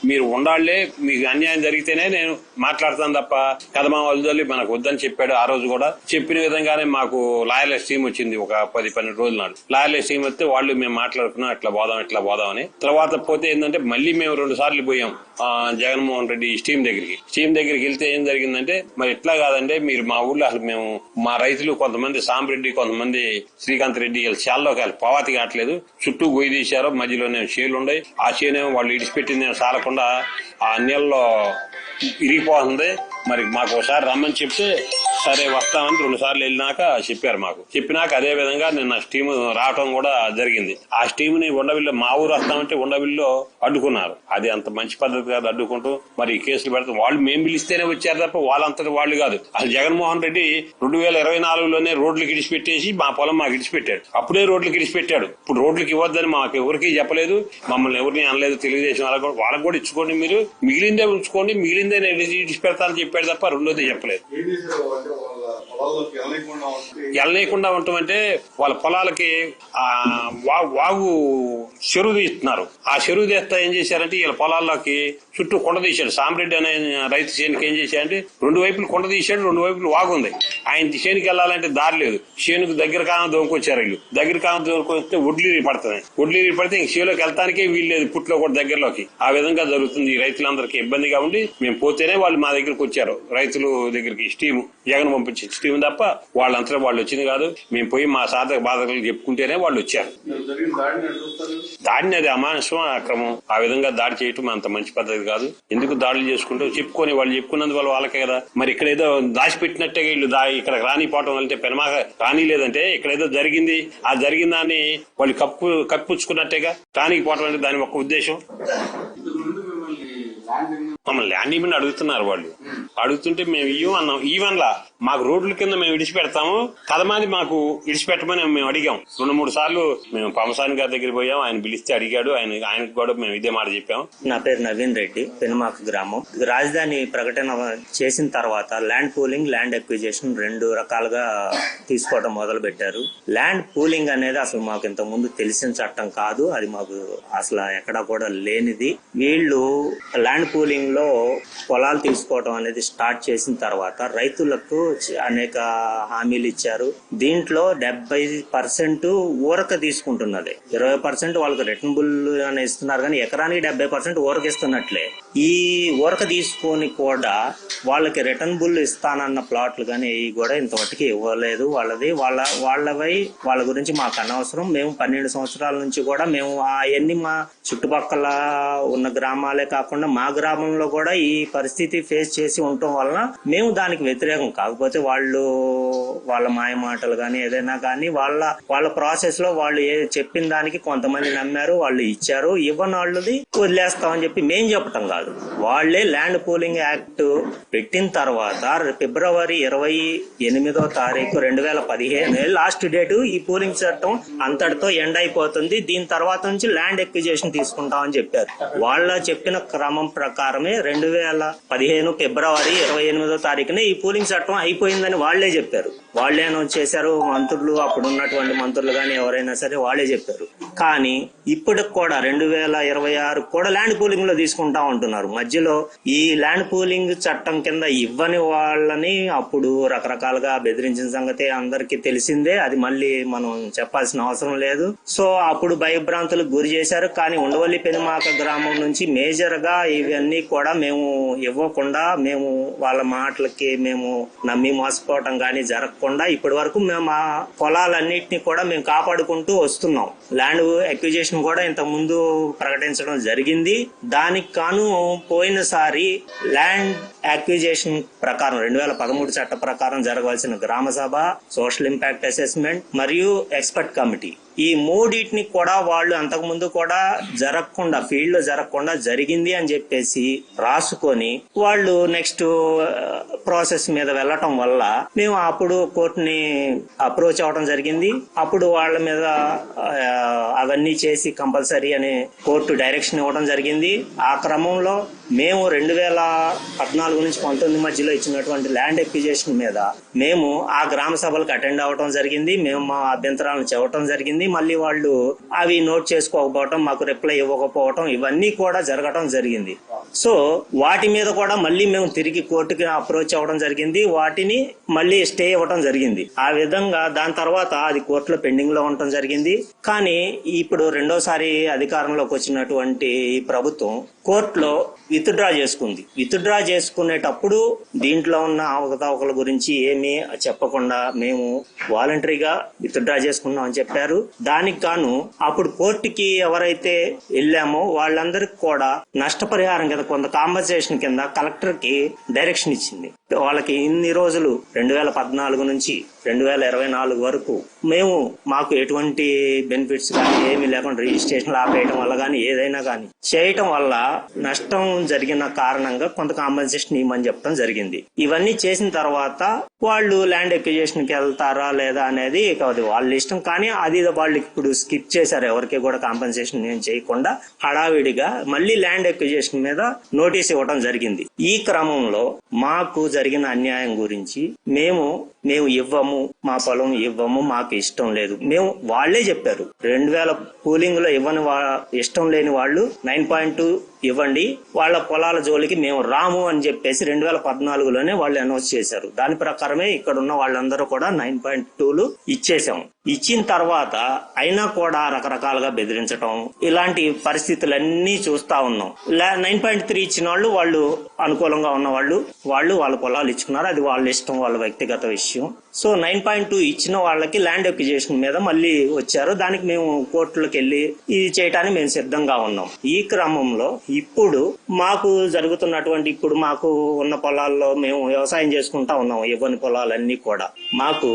మీరు ఉండాళ్లే, మీకు అన్యాయం జరిగితేనే నేను మాట్లాడతాను తప్ప కదమా వద్దని మనకు వద్దని చెప్పాడు. ఆ రోజు కూడా చెప్పిన విధంగానే మాకు లాయర్లెస్ టీం వచ్చింది. ఒక 10-12 రోజుల నాడు లాయర్లెస్ టీం వస్తే వాళ్ళు మేము మాట్లాడుకున్నాం, ఇట్లా పోదాం అని. తర్వాత పోతే ఏంటంటే మళ్ళీ మేము 2 సార్లు పోయాం జగన్మోహన్ రెడ్డి స్టీమ్ దగ్గరికి వెళ్తే ఏం జరిగిందంటే, మరి ఇట్లా కాదంటే మీరు మా ఊళ్ళో అసలు మేము మా రైతులు కొంతమంది సాంబరెడ్డి, కొంతమంది శ్రీకాంత్ రెడ్డి చేలలోకి వెళ్ళి పవాతి కావట్లేదు, చుట్టూ గొయ్యి తీశారు, మధ్యలోనే చేలు ఉన్నాయి. ఆ చేనేమో వాళ్ళు ఇడిచిపెట్టింది సాలకుండా ఆ నీళ్ళలో ఇరిగిపోతుంది. మరి మాకు ఒకసారి రమ్మని చెప్తే సరే వస్తామని 2 సార్లు వెళ్ళినాక చెప్పినాక అదే విధంగా నిన్న స్టీమ్ రావటం కూడా జరిగింది. ఆ స్టీమ్ ని ఉండవిల్లో, మా ఊరు వస్తామంటే ఉండవిల్లో అడ్డుకున్నారు. అది అంత మంచి పద్ధతి కాదు. అడ్డుకుంటూ మరి కేసులు పెడతాం. వాళ్ళు మేము పిలిస్తేనే వచ్చారు తప్ప వాళ్ళంతటి వాళ్ళు కాదు. అసలు జగన్మోహన్ రెడ్డి 2024లోనే రోడ్లకు ఇడిచిపెట్టేసి మా పొలం మాకు ఇడిచిపెట్టాడు. అప్పుడే రోడ్లకు ఇడిచిపెట్టాడు. ఇప్పుడు రోడ్లకు ఇవ్వద్దని మాకు ఎవరికి చెప్పలేదు, మమ్మల్ని ఎవరిని అనలేదు. తెలుగుదేశం వాళ్ళకు కూడా ఇచ్చుకోండి, మీరు మిగిలిందే ఉంచుకోండి, మిగిలిందే నేను ఇడిచిపెడతానని చెప్పాడు తప్ప రెండోది చెప్పలేదు. పొలాల్లోకి వెళ్ళకుండా వెళ్ళనీయకుండా ఉండటం వాళ్ళ పొలాలకి వాగు చెరువు తీస్తున్నారు. ఆ చెరువు తీస్తా ఏం చేశారంటే వీళ్ళ పొలాల్లోకి చుట్టూ కొండ తీశాడు. సామిరెడ్డి అనే రైతు చేనుకి ఏం చేశాడంటే 2 వైపులు కొండ తీశాడు, 2 వైపులు వాగు ఉంది. ఆయన చేనుకి వెళ్ళాలంటే దారి లేదు. చేనుకు దగ్గర కాలం దోముకొచ్చారు. వీళ్ళు దగ్గర కాలం దోముకొస్తే ఒడ్లీరి పడుతుంది. ఒడ్లీరి పడితే ఇంక చేలోకి వెళ్తానికే వీలు లేదు, పుట్లో కూడా దగ్గరలోకి. ఆ విధంగా జరుగుతుంది. ఈ రైతులందరికీ ఇబ్బందిగా ఉండి మేము పోతేనే వాళ్ళు మా దగ్గరకు వచ్చారు. రైతులు దగ్గరికి స్టీమ్ జగన్ పంపించిన స్టీమ్ తప్ప వాళ్ళంతా వాళ్ళు వచ్చింది కాదు. మేము పోయి మా సాధక బాధకులు చెప్పుకుంటేనే వాళ్ళు వచ్చారు. దాడిని అది అమానుషం, అక్రమం. ఆ విధంగా దాడి చేయటం అంత మంచి పద్ధతి కాదు. ఎందుకు దాడులు చేసుకుంటూ చెప్పుకొని వాళ్ళు చెప్పుకున్నందువల్ల వాళ్ళకే కదా. మరి ఇక్కడ ఏదో దాచిపెట్టినట్టే వీళ్ళు ఇక్కడ రానిపోవటం అంటే పెనమాక రాని లేదంటే ఇక్కడ ఏదో జరిగింది, ఆ జరిగిన దాన్ని వాళ్ళు కప్పుచ్చుకున్నట్టేగా. రానికి పోవటం అంటే దాని ఒక ఉద్దేశం. మమ్మల్ని ల్యాండ్ ఇవ్వని అడుగుతున్నారు. వాళ్ళు అడుగుతుంటే మేము అన్నాం. ఈవెన్లా మాకు రోడ్ల కింద మేము విడిచిపెడతాము, కదమాది మాకు విడిచిపెట్టమని మేము అడిగాం. 2-3 సార్లు మేము పమసాని గారి దగ్గర పోయాం. ఆయన పిలిస్తే అడిగాడు. ఆయనకు కూడా మేము ఇదే మాట చెప్పాం. నా పేరు నవీన్ రెడ్డి, పెనుమాక గ్రామం. రాజధాని ప్రకటన చేసిన తర్వాత ల్యాండ్ పూలింగ్, ల్యాండ్ ఎక్విజిషన్ 2 రకాలుగా తీసుకోవడం మొదలు పెట్టారు. ల్యాండ్ పూలింగ్ అనేది అసలు మాకు ఇంతకు ముందు తెలిసిన చట్టం కాదు. అది మాకు అసలు ఎక్కడా కూడా లేనిది. వీళ్ళు ల్యాండ్ పూలింగ్ లో పొలాలు తీసుకోవడం అనేది స్టార్ట్ చేసిన తర్వాత రైతులకు అనేక హామీలు ఇచ్చారు. దీంట్లో 70% ఊరక తీసుకుంటున్నది, 20% వాళ్ళకి రిటర్నబుల్ అని ఇస్తున్నారు. కానీ ఎకరానికి 70% ఊరక ఇస్తున్నట్లే. ఈ ఊరక తీసుకొని కూడా వాళ్ళకి రిటర్నబుల్ ఇస్తానన్న ప్లాట్లు కానీ ఇవి కూడా ఇంతవరకు ఇవ్వలేదు. వాళ్ళ గురించి మాకు అనవసరం. మేము 12 సంవత్సరాల నుంచి కూడా మేము అవన్నీ మా చుట్టుపక్కల ఉన్న గ్రామాలే కాకుండా మా గ్రామంలో కూడా ఈ పరిస్థితి ఫేస్ చేసి ఉండటం వలన మేము దానికి వ్యతిరేకం. కాకపోతే వాళ్ళ మాయ మాటలు కానీ ఏదైనా కానీ వాళ్ళ ప్రాసెస్ లో వాళ్ళు చెప్పిన దానికి కొంతమంది నమ్మారు, వాళ్ళు ఇచ్చారు. ఇవ్వని వాళ్ళది వదిలేస్తామని చెప్పి మేం చెప్పటం కాదు. వాళ్లే ల్యాండ్ పూలింగ్ యాక్ట్ పెట్టిన తర్వాత ఫిబ్రవరి 28వ తారీఖు 2015 లాస్ట్ డేటు. ఈ పూలింగ్ చట్టం అంతటితో ఎండ్ అయిపోతుంది, దీని తర్వాత నుంచి ల్యాండ్ ఎక్విజిషన్ తీసుకుంటామని చెప్పారు. వాళ్ళ చెప్పిన క్రమం ప్రకారమే 2015 ఫిబ్రవరి 28వ తారీఖునే ఈ పూలింగ్ చట్టం అయిపోయిందని వాళ్లే చెప్పారు. వాళ్ళేనో చేశారు, మంత్రులు, అప్పుడు ఉన్నటువంటి మంత్రులు కానీ ఎవరైనా సరే వాళ్ళే చెప్పారు. కానీ ఇప్పటికి కూడా 2026 కూడా ల్యాండ్ పూలింగ్ లో తీసుకుంటా ఉంటున్నారు. మధ్యలో ఈ ల్యాండ్ పూలింగ్ చట్టం కింద ఇవ్వని వాళ్ళని అప్పుడు రకరకాలుగా బెదిరించిన సంగతి అందరికీ తెలిసిందే. అది మళ్ళీ మనం చెప్పాల్సిన అవసరం లేదు. సో అప్పుడు భయభ్రాంతులకు గురి చేశారు. కానీ ఉండవల్లి పెనుమాక గ్రామం నుంచి మేజర్ గా ఇవన్నీ కూడా మేము ఇవ్వకుండా, మేము వాళ్ళ మాటలకి మేము నమ్మి మోసపోవటం కానీ జరగకుండా ఇప్పటి వరకు మేము ఆ పొలాలన్నింటినీ కూడా మేము కాపాడుకుంటూ వస్తున్నాం. ల్యాండ్ ఎక్విజిషన్ కూడా ఇంతకు ముందు ప్రకటించడం జరిగింది. దానికి కాను పోయినసారి ల్యాండ్ ఎక్విజిషన్ ప్రకారం 2013 చట్ట ప్రకారం జరగవలసిన గ్రామ సభ, సోషల్ ఇంపాక్ట్ అసెస్మెంట్ మరియు ఎక్స్పర్ట్ కమిటీ, ఈ మూడింటిని కూడా వాళ్ళు అంతకుముందు కూడా జరగకుండా, ఫీల్డ్ లో జరగకుండా జరిగింది అని చెప్పేసి రాసుకొని వాళ్ళు నెక్స్ట్ ప్రాసెస్ మీద వెళ్ళటం వల్ల మేము అప్పుడు కోర్టుని అప్రోచ్ అవడం జరిగింది. అప్పుడు వాళ్ళ మీద అవన్నీ చేసి కంపల్సరీ అని కోర్టు డైరెక్షన్ ఇవ్వడం జరిగింది. ఆ క్రమంలో మేము 2014 నుంచి 19 మధ్యలో ఇచ్చినటువంటి ల్యాండ్ ఎక్విజిషన్ మీద మేము ఆ గ్రామ సభలకు అటెండ్ అవ్వడం జరిగింది. మేము మా అభ్యంతరాలను చెప్పడం జరిగింది. మళ్ళీ వాళ్ళు అవి నోట్ చేసుకోకపోవటం, మాకు రిప్లై ఇవ్వకపోవటం, ఇవన్నీ కూడా జరగటం జరిగింది. సో వాటి మీద కూడా మళ్ళీ మేము తిరిగి కోర్టుకి అప్రోచ్ అవ్వడం జరిగింది. వాటిని మళ్ళీ స్టే ఇవ్వడం జరిగింది. ఆ విధంగా దాని తర్వాత అది కోర్టులో పెండింగ్ లో ఉండటం జరిగింది. కానీ ఇప్పుడు రెండోసారి అధికారంలోకి వచ్చినటువంటి ఈ ప్రభుత్వం కోర్టులో విత్డ్రా చేసుకుంది. విత్డ్రా చేసుకునేటప్పుడు దీంట్లో ఉన్న అవకతవకల గురించి ఏమీ చెప్పకుండా మేము వాలంటరీగా విత్డ్రా చేసుకున్నాం అని చెప్పారు. దానికి గాను అప్పుడు కోర్టుకి ఎవరైతే వెళ్ళామో వాళ్ళందరికి కూడా నష్టపరిహారం కింద కొంత కాంపన్సేషన్ కింద కలెక్టర్ కి డైరెక్షన్ ఇచ్చింది. వాళ్ళకి ఇన్ని రోజులు 2014 నుంచి 2024 వరకు మేము మాకు ఎటువంటి బెనిఫిట్స్ కానీ ఏమీ లేకుండా రిజిస్ట్రేషన్లు ఆపేయడం వల్ల కానీ ఏదైనా కానీ చేయటం వల్ల నష్టం జరిగిన కారణంగా కొంత కాంపెన్సేషన్ ఇవ్వమని చెప్పడం జరిగింది. ఇవన్నీ చేసిన తర్వాత వాళ్ళు ల్యాండ్ ఎక్విజిషన్ కి వెళ్తారా లేదా అనేది కాదు వాళ్ళ ఇష్టం. కానీ అది వాళ్ళు ఇప్పుడు స్కిప్ చేశారు, ఎవరికి కూడా కాంపెన్సేషన్ ఏం చేయకుండా హడావిడిగా మళ్ళీ ల్యాండ్ ఎక్విజిషన్ మీద నోటీస్ ఇవ్వడం జరిగింది. ఈ క్రమంలో మాకు జరిగిన అన్యాయం గురించి మేము ఇవ్వము, మా పొలం ఇవ్వము, మాకు ఇష్టం లేదు. వాళ్లే చెప్పారు 2000 పూలింగ్ లో ఇవ్వని ఇష్టం లేని వాళ్ళు 9.2 ఇవ్వండి, వాళ్ళ పొలాల జోలికి మేము రాము అని చెప్పేసి 2014లోనే వాళ్ళు అనౌన్స్ చేశారు. దాని ప్రకారమే ఇక్కడ ఉన్న వాళ్ళందరూ కూడా 9.2లు ఇచ్చేసాం. ఇచ్చిన తర్వాత అయినా కూడా రకరకాలుగా బెదిరించడం ఇలాంటి పరిస్థితులన్నీ చూస్తా ఉన్నాం. 9.3 ఇచ్చిన వాళ్ళు అనుకూలంగా ఉన్న వాళ్ళు వాళ్ళ పొలాలు ఇచ్చుకున్నారు, అది వాళ్ళ ఇష్టం, వాళ్ళ వ్యక్తిగత విషయం. సో 9.2 ఇచ్చిన వాళ్ళకి ల్యాండ్ ఎక్విజిషన్ మీద మళ్ళీ వచ్చారు. దానికి మేము కోర్టులకు వెళ్ళి ఇది చేయడానికి మేము సిద్ధంగా ఉన్నాం. ఈ క్రమంలో ఇప్పుడు మాకు జరుగుతున్నటువంటి ఇప్పుడు మాకు ఉన్న పొలాల్లో మేము వ్యవసాయం చేసుకుంటా ఉన్నాం. ఇవ్వని పొలాలన్నీ కూడా మాకు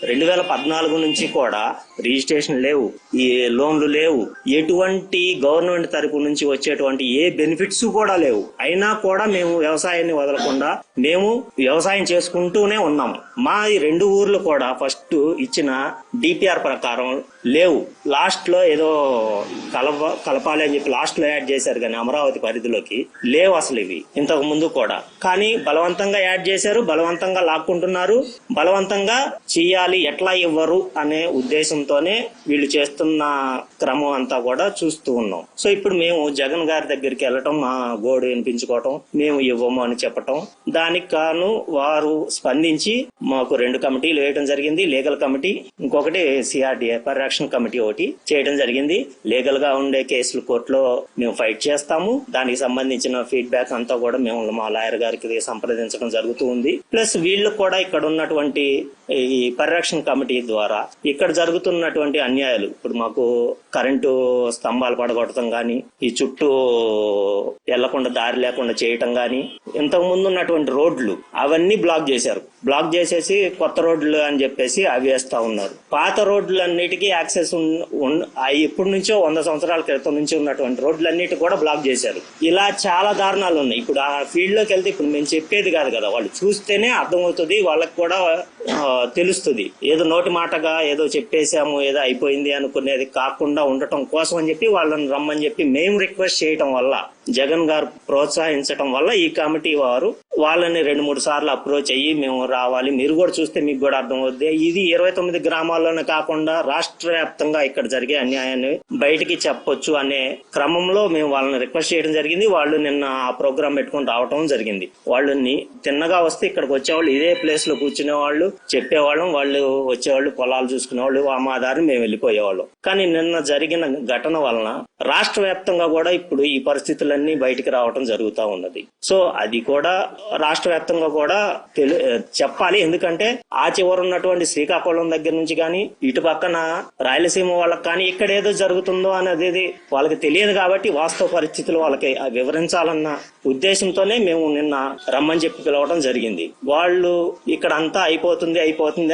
2014 నుంచి కూడా రిజిస్ట్రేషన్ లేవు, ఈ లోన్లు లేవు, ఎటువంటి గవర్నమెంట్ తరపు నుంచి వచ్చేటువంటి ఏ బెనిఫిట్స్ కూడా లేవు. అయినా కూడా మేము వ్యవసాయాన్ని వదలకుండా మేము వ్యవసాయం చేసుకుంటూనే ఉన్నాము. మా ఈ 2 ఊర్లు కూడా ఫస్ట్ ఇచ్చిన డిపిఆర్ ప్రకారం లేవు. లాస్ట్ లో ఏదో కలపాలి అని చెప్పి లాస్ట్ లో యాడ్ చేశారు, కానీ అమరావతి పరిధిలోకి లేవు అసలు ఇవి ఇంతకు ముందు కూడా. కానీ బలవంతంగా యాడ్ చేశారు, బలవంతంగా లాక్కుంటున్నారు, బలవంతంగా చెయ్యాలి, ఎట్లా ఇవ్వరు అనే ఉద్దేశంతోనే వీళ్ళు చేస్తున్న క్రమం అంతా కూడా చూస్తూ ఉన్నాం. సో ఇప్పుడు మేము జగన్ గారి దగ్గరికి వెళ్ళటం, మా గోడు వినిపించుకోవటం, మేము ఇవ్వము అని చెప్పటం, దానికి కాను వారు స్పందించి మాకు 2 కమిటీలు వేయడం జరిగింది. లీగల్ కమిటీ, ఇంకొకటి సిఆర్డిఏ పరిరక్షణ కమిటీ ఒకటి చేయడం జరిగింది. లీగల్ గా ఉండే కేసులు కోర్టులో మేము ఫైట్ చేస్తాము. దానికి సంబంధించిన ఫీడ్బ్యాక్ అంతా కూడా మేము మా లాయర్ గారికి సంప్రదించడం జరుగుతూ ఉంది. ప్లస్ వీళ్ళు కూడా ఇక్కడ ఉన్నటువంటి ఈ పరిరక్షణ కమిటీ ద్వారా ఇక్కడ జరుగుతున్నటువంటి అన్యాయాలు, ఇప్పుడు మాకు కరెంటు స్తంభాలు పడగొట్టడం గాని, ఈ చుట్టూ వెళ్లకుండా దారి లేకుండా చేయటం గాని, ఇంతకు ముందు ఉన్నటువంటి రోడ్లు అవన్నీ బ్లాక్ చేశారు. బ్లాక్ చేసేసి కొత్త రోడ్లు అని చెప్పేసి అవి వేస్తా ఉన్నారు. పాత రోడ్లన్నిటికీ యాక్సెస్ ఎప్పటి నుంచో 100 సంవత్సరాల క్రితం నుంచి ఉన్నటువంటి రోడ్లన్నిటి కూడా బ్లాక్ చేశారు. ఇలా చాలా దారుణాలు ఉన్నాయి. ఇప్పుడు ఆ ఫీల్డ్ లోకి వెళ్తే ఇప్పుడు మేము చెప్పేది కాదు కదా, వాళ్ళు చూస్తేనే అర్థమవుతుంది, వాళ్ళకి కూడా తెలుస్తుంది. ఏదో నోటి మాటగా ఏదో చెప్పేశాము, ఏదో అయిపోయింది అనుకునేది కాకుండా ఉండటం కోసం అని చెప్పి వాళ్ళని రమ్మని చెప్పి మేము రిక్వెస్ట్ చేయటం వల్ల, జగన్ గారు ప్రోత్సహించడం వల్ల ఈ కమిటీ వారు వాళ్ళని 2-3 సార్లు అప్రోచ్ అయ్యి మేము రావాలి, మీరు కూడా చూస్తే మీకు కూడా అర్థమవుద్ది, ఇది 29 గ్రామాల్లోనే కాకుండా రాష్ట్ర వ్యాప్తంగా ఇక్కడ జరిగే అన్యాయాన్ని బయటికి చెప్పొచ్చు అనే క్రమంలో మేము వాళ్ళని రిక్వెస్ట్ చేయడం జరిగింది. వాళ్ళు నిన్న ఆ ప్రోగ్రామ్ పెట్టుకుని రావటం జరిగింది. వాళ్ళని తిన్నగా వస్తే ఇక్కడికి వచ్చేవాళ్ళు, ఇదే ప్లేస్ లో కూర్చునే వాళ్ళు, చెప్పేవాళ్ళం, వాళ్ళు వచ్చేవాళ్ళు, పొలాలు చూసుకునేవాళ్ళు, మా దారిని మేము వెళ్ళిపోయేవాళ్ళం. కానీ నిన్న జరిగిన ఘటన వలన రాష్ట్ర వ్యాప్తంగా కూడా ఇప్పుడు ఈ పరిస్థితులన్నీ బయటికి రావటం జరుగుతూ ఉన్నది. సో అది కూడా రాష్ట్ర వ్యాప్తంగా కూడా చెప్పాలి. ఎందుకంటే ఆ చివర ఉన్నటువంటి శ్రీకాకుళం దగ్గర నుంచి కానీ ఇటు పక్కన రాయలసీమ వాళ్ళకి కానీ ఇక్కడ ఏదో జరుగుతుందో అనేది వాళ్ళకి తెలియదు. కాబట్టి వాస్తవ పరిస్థితులు వాళ్ళకి వివరించాలన్న ఉద్దేశంతోనే మేము నిన్న రమ్మని చెప్పి పిలవడం జరిగింది. వాళ్ళు ఇక్కడ అంతా అయిపోతుంది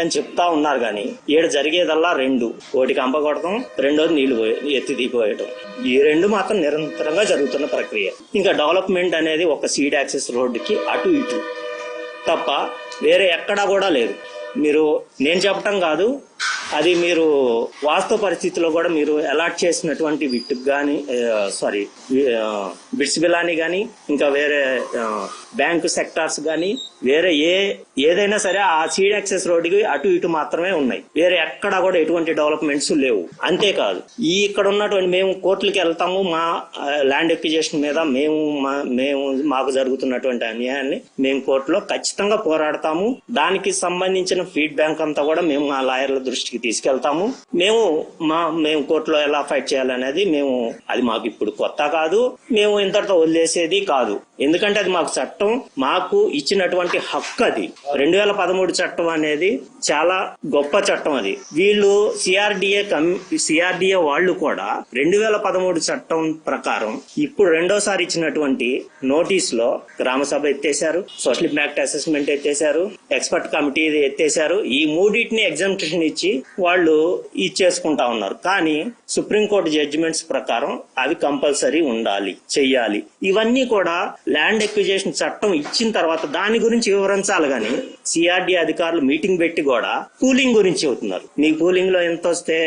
అని చెప్తా ఉన్నారు, కానీ ఈడ జరిగేదల్లా 2: ఒకటి కంప కొడతాం, రెండోది నీళ్లు ఎత్తి దిగిపోయటం. ఈ 2 మాత్రం నిరంతరంగా జరుగుతున్న ప్రక్రియ. ఇంకా డెవలప్మెంట్ అనేది ఒక సీడ్ యాక్సెస్ రోడ్డుకి అటు ఇటు తప్ప వేరే ఎక్కడా కూడా లేదు. నేను చెప్పటం కాదు, అది మీరు వాస్తవ పరిస్థితిలో కూడా మీరు అలాట్ చేసినటువంటి బిట్కి కానీ బిట్స్ బిలాని కానీ, ఇంకా వేరే బ్యాంకు సెక్టార్స్ కానీ, వేరే ఏదైనా సరే ఆ సీడ్ యాక్సెస్ రోడ్డుకి అటు ఇటు మాత్రమే ఉన్నాయి. వేరే ఎక్కడా కూడా ఎటువంటి డెవలప్మెంట్స్ లేవు. అంతేకాదు, ఇక్కడ ఉన్నటువంటి మేము కోర్టులకి వెళ్తాము, మా ల్యాండ్ ఎక్విజిషన్ మీద మేము మాకు జరుగుతున్నటువంటి అన్యాయాన్ని మేము కోర్టులో ఖచ్చితంగా పోరాడతాము. దానికి సంబంధించిన ఫీడ్బ్యాక్ అంతా కూడా మేము మా లాయర్ల దృష్టికి తీసుకెళ్తాము. మేము కోర్టులో ఎలా ఫైట్ చేయాలనేది అది మాకు ఇప్పుడు కొత్త కాదు, మేము ఇంతటితో వదిలేసేది కాదు. ఎందుకంటే అది మాకు చట్టం, మాకు ఇచ్చినటువంటి హక్కు. అది 2013 చట్టం అనేది చాలా గొప్ప చట్టం. అది వీళ్ళు సిఆర్డిఏ వాళ్ళు కూడా 2013 చట్టం ప్రకారం ఇప్పుడు రెండోసారి ఇచ్చినటువంటి నోటీస్ లో గ్రామ సభ ఎత్తేశారు, సోషల్ ఇంపాక్ట్ అసెస్మెంట్ ఎత్తేశారు, ఎక్స్పర్ట్ కమిటీ ఎత్తేశారు. ఈ మూడింటిని ఎగ్జామినేషన్ ఇచ్చి వాళ్ళు ఇచ్చేసుకుంటా ఉన్నారు. కానీ సుప్రీంకోర్టు జడ్జిమెంట్స్ ప్రకారం అవి కంపల్సరీ ఉండాలి, చెయ్యాలి. ఇవన్నీ కూడా ల్యాండ్ ఎక్విజేషన్ చట్టం ఇచ్చిన తర్వాత దాని గురించి వివరించాలి. కానీ సిఆర్డి అధికారులు మీటింగ్ పెట్టి కూడా పూలింగ్ గురించి చెబుతున్నారు. మీకు పూలింగ్ లో ఎంత వస్తే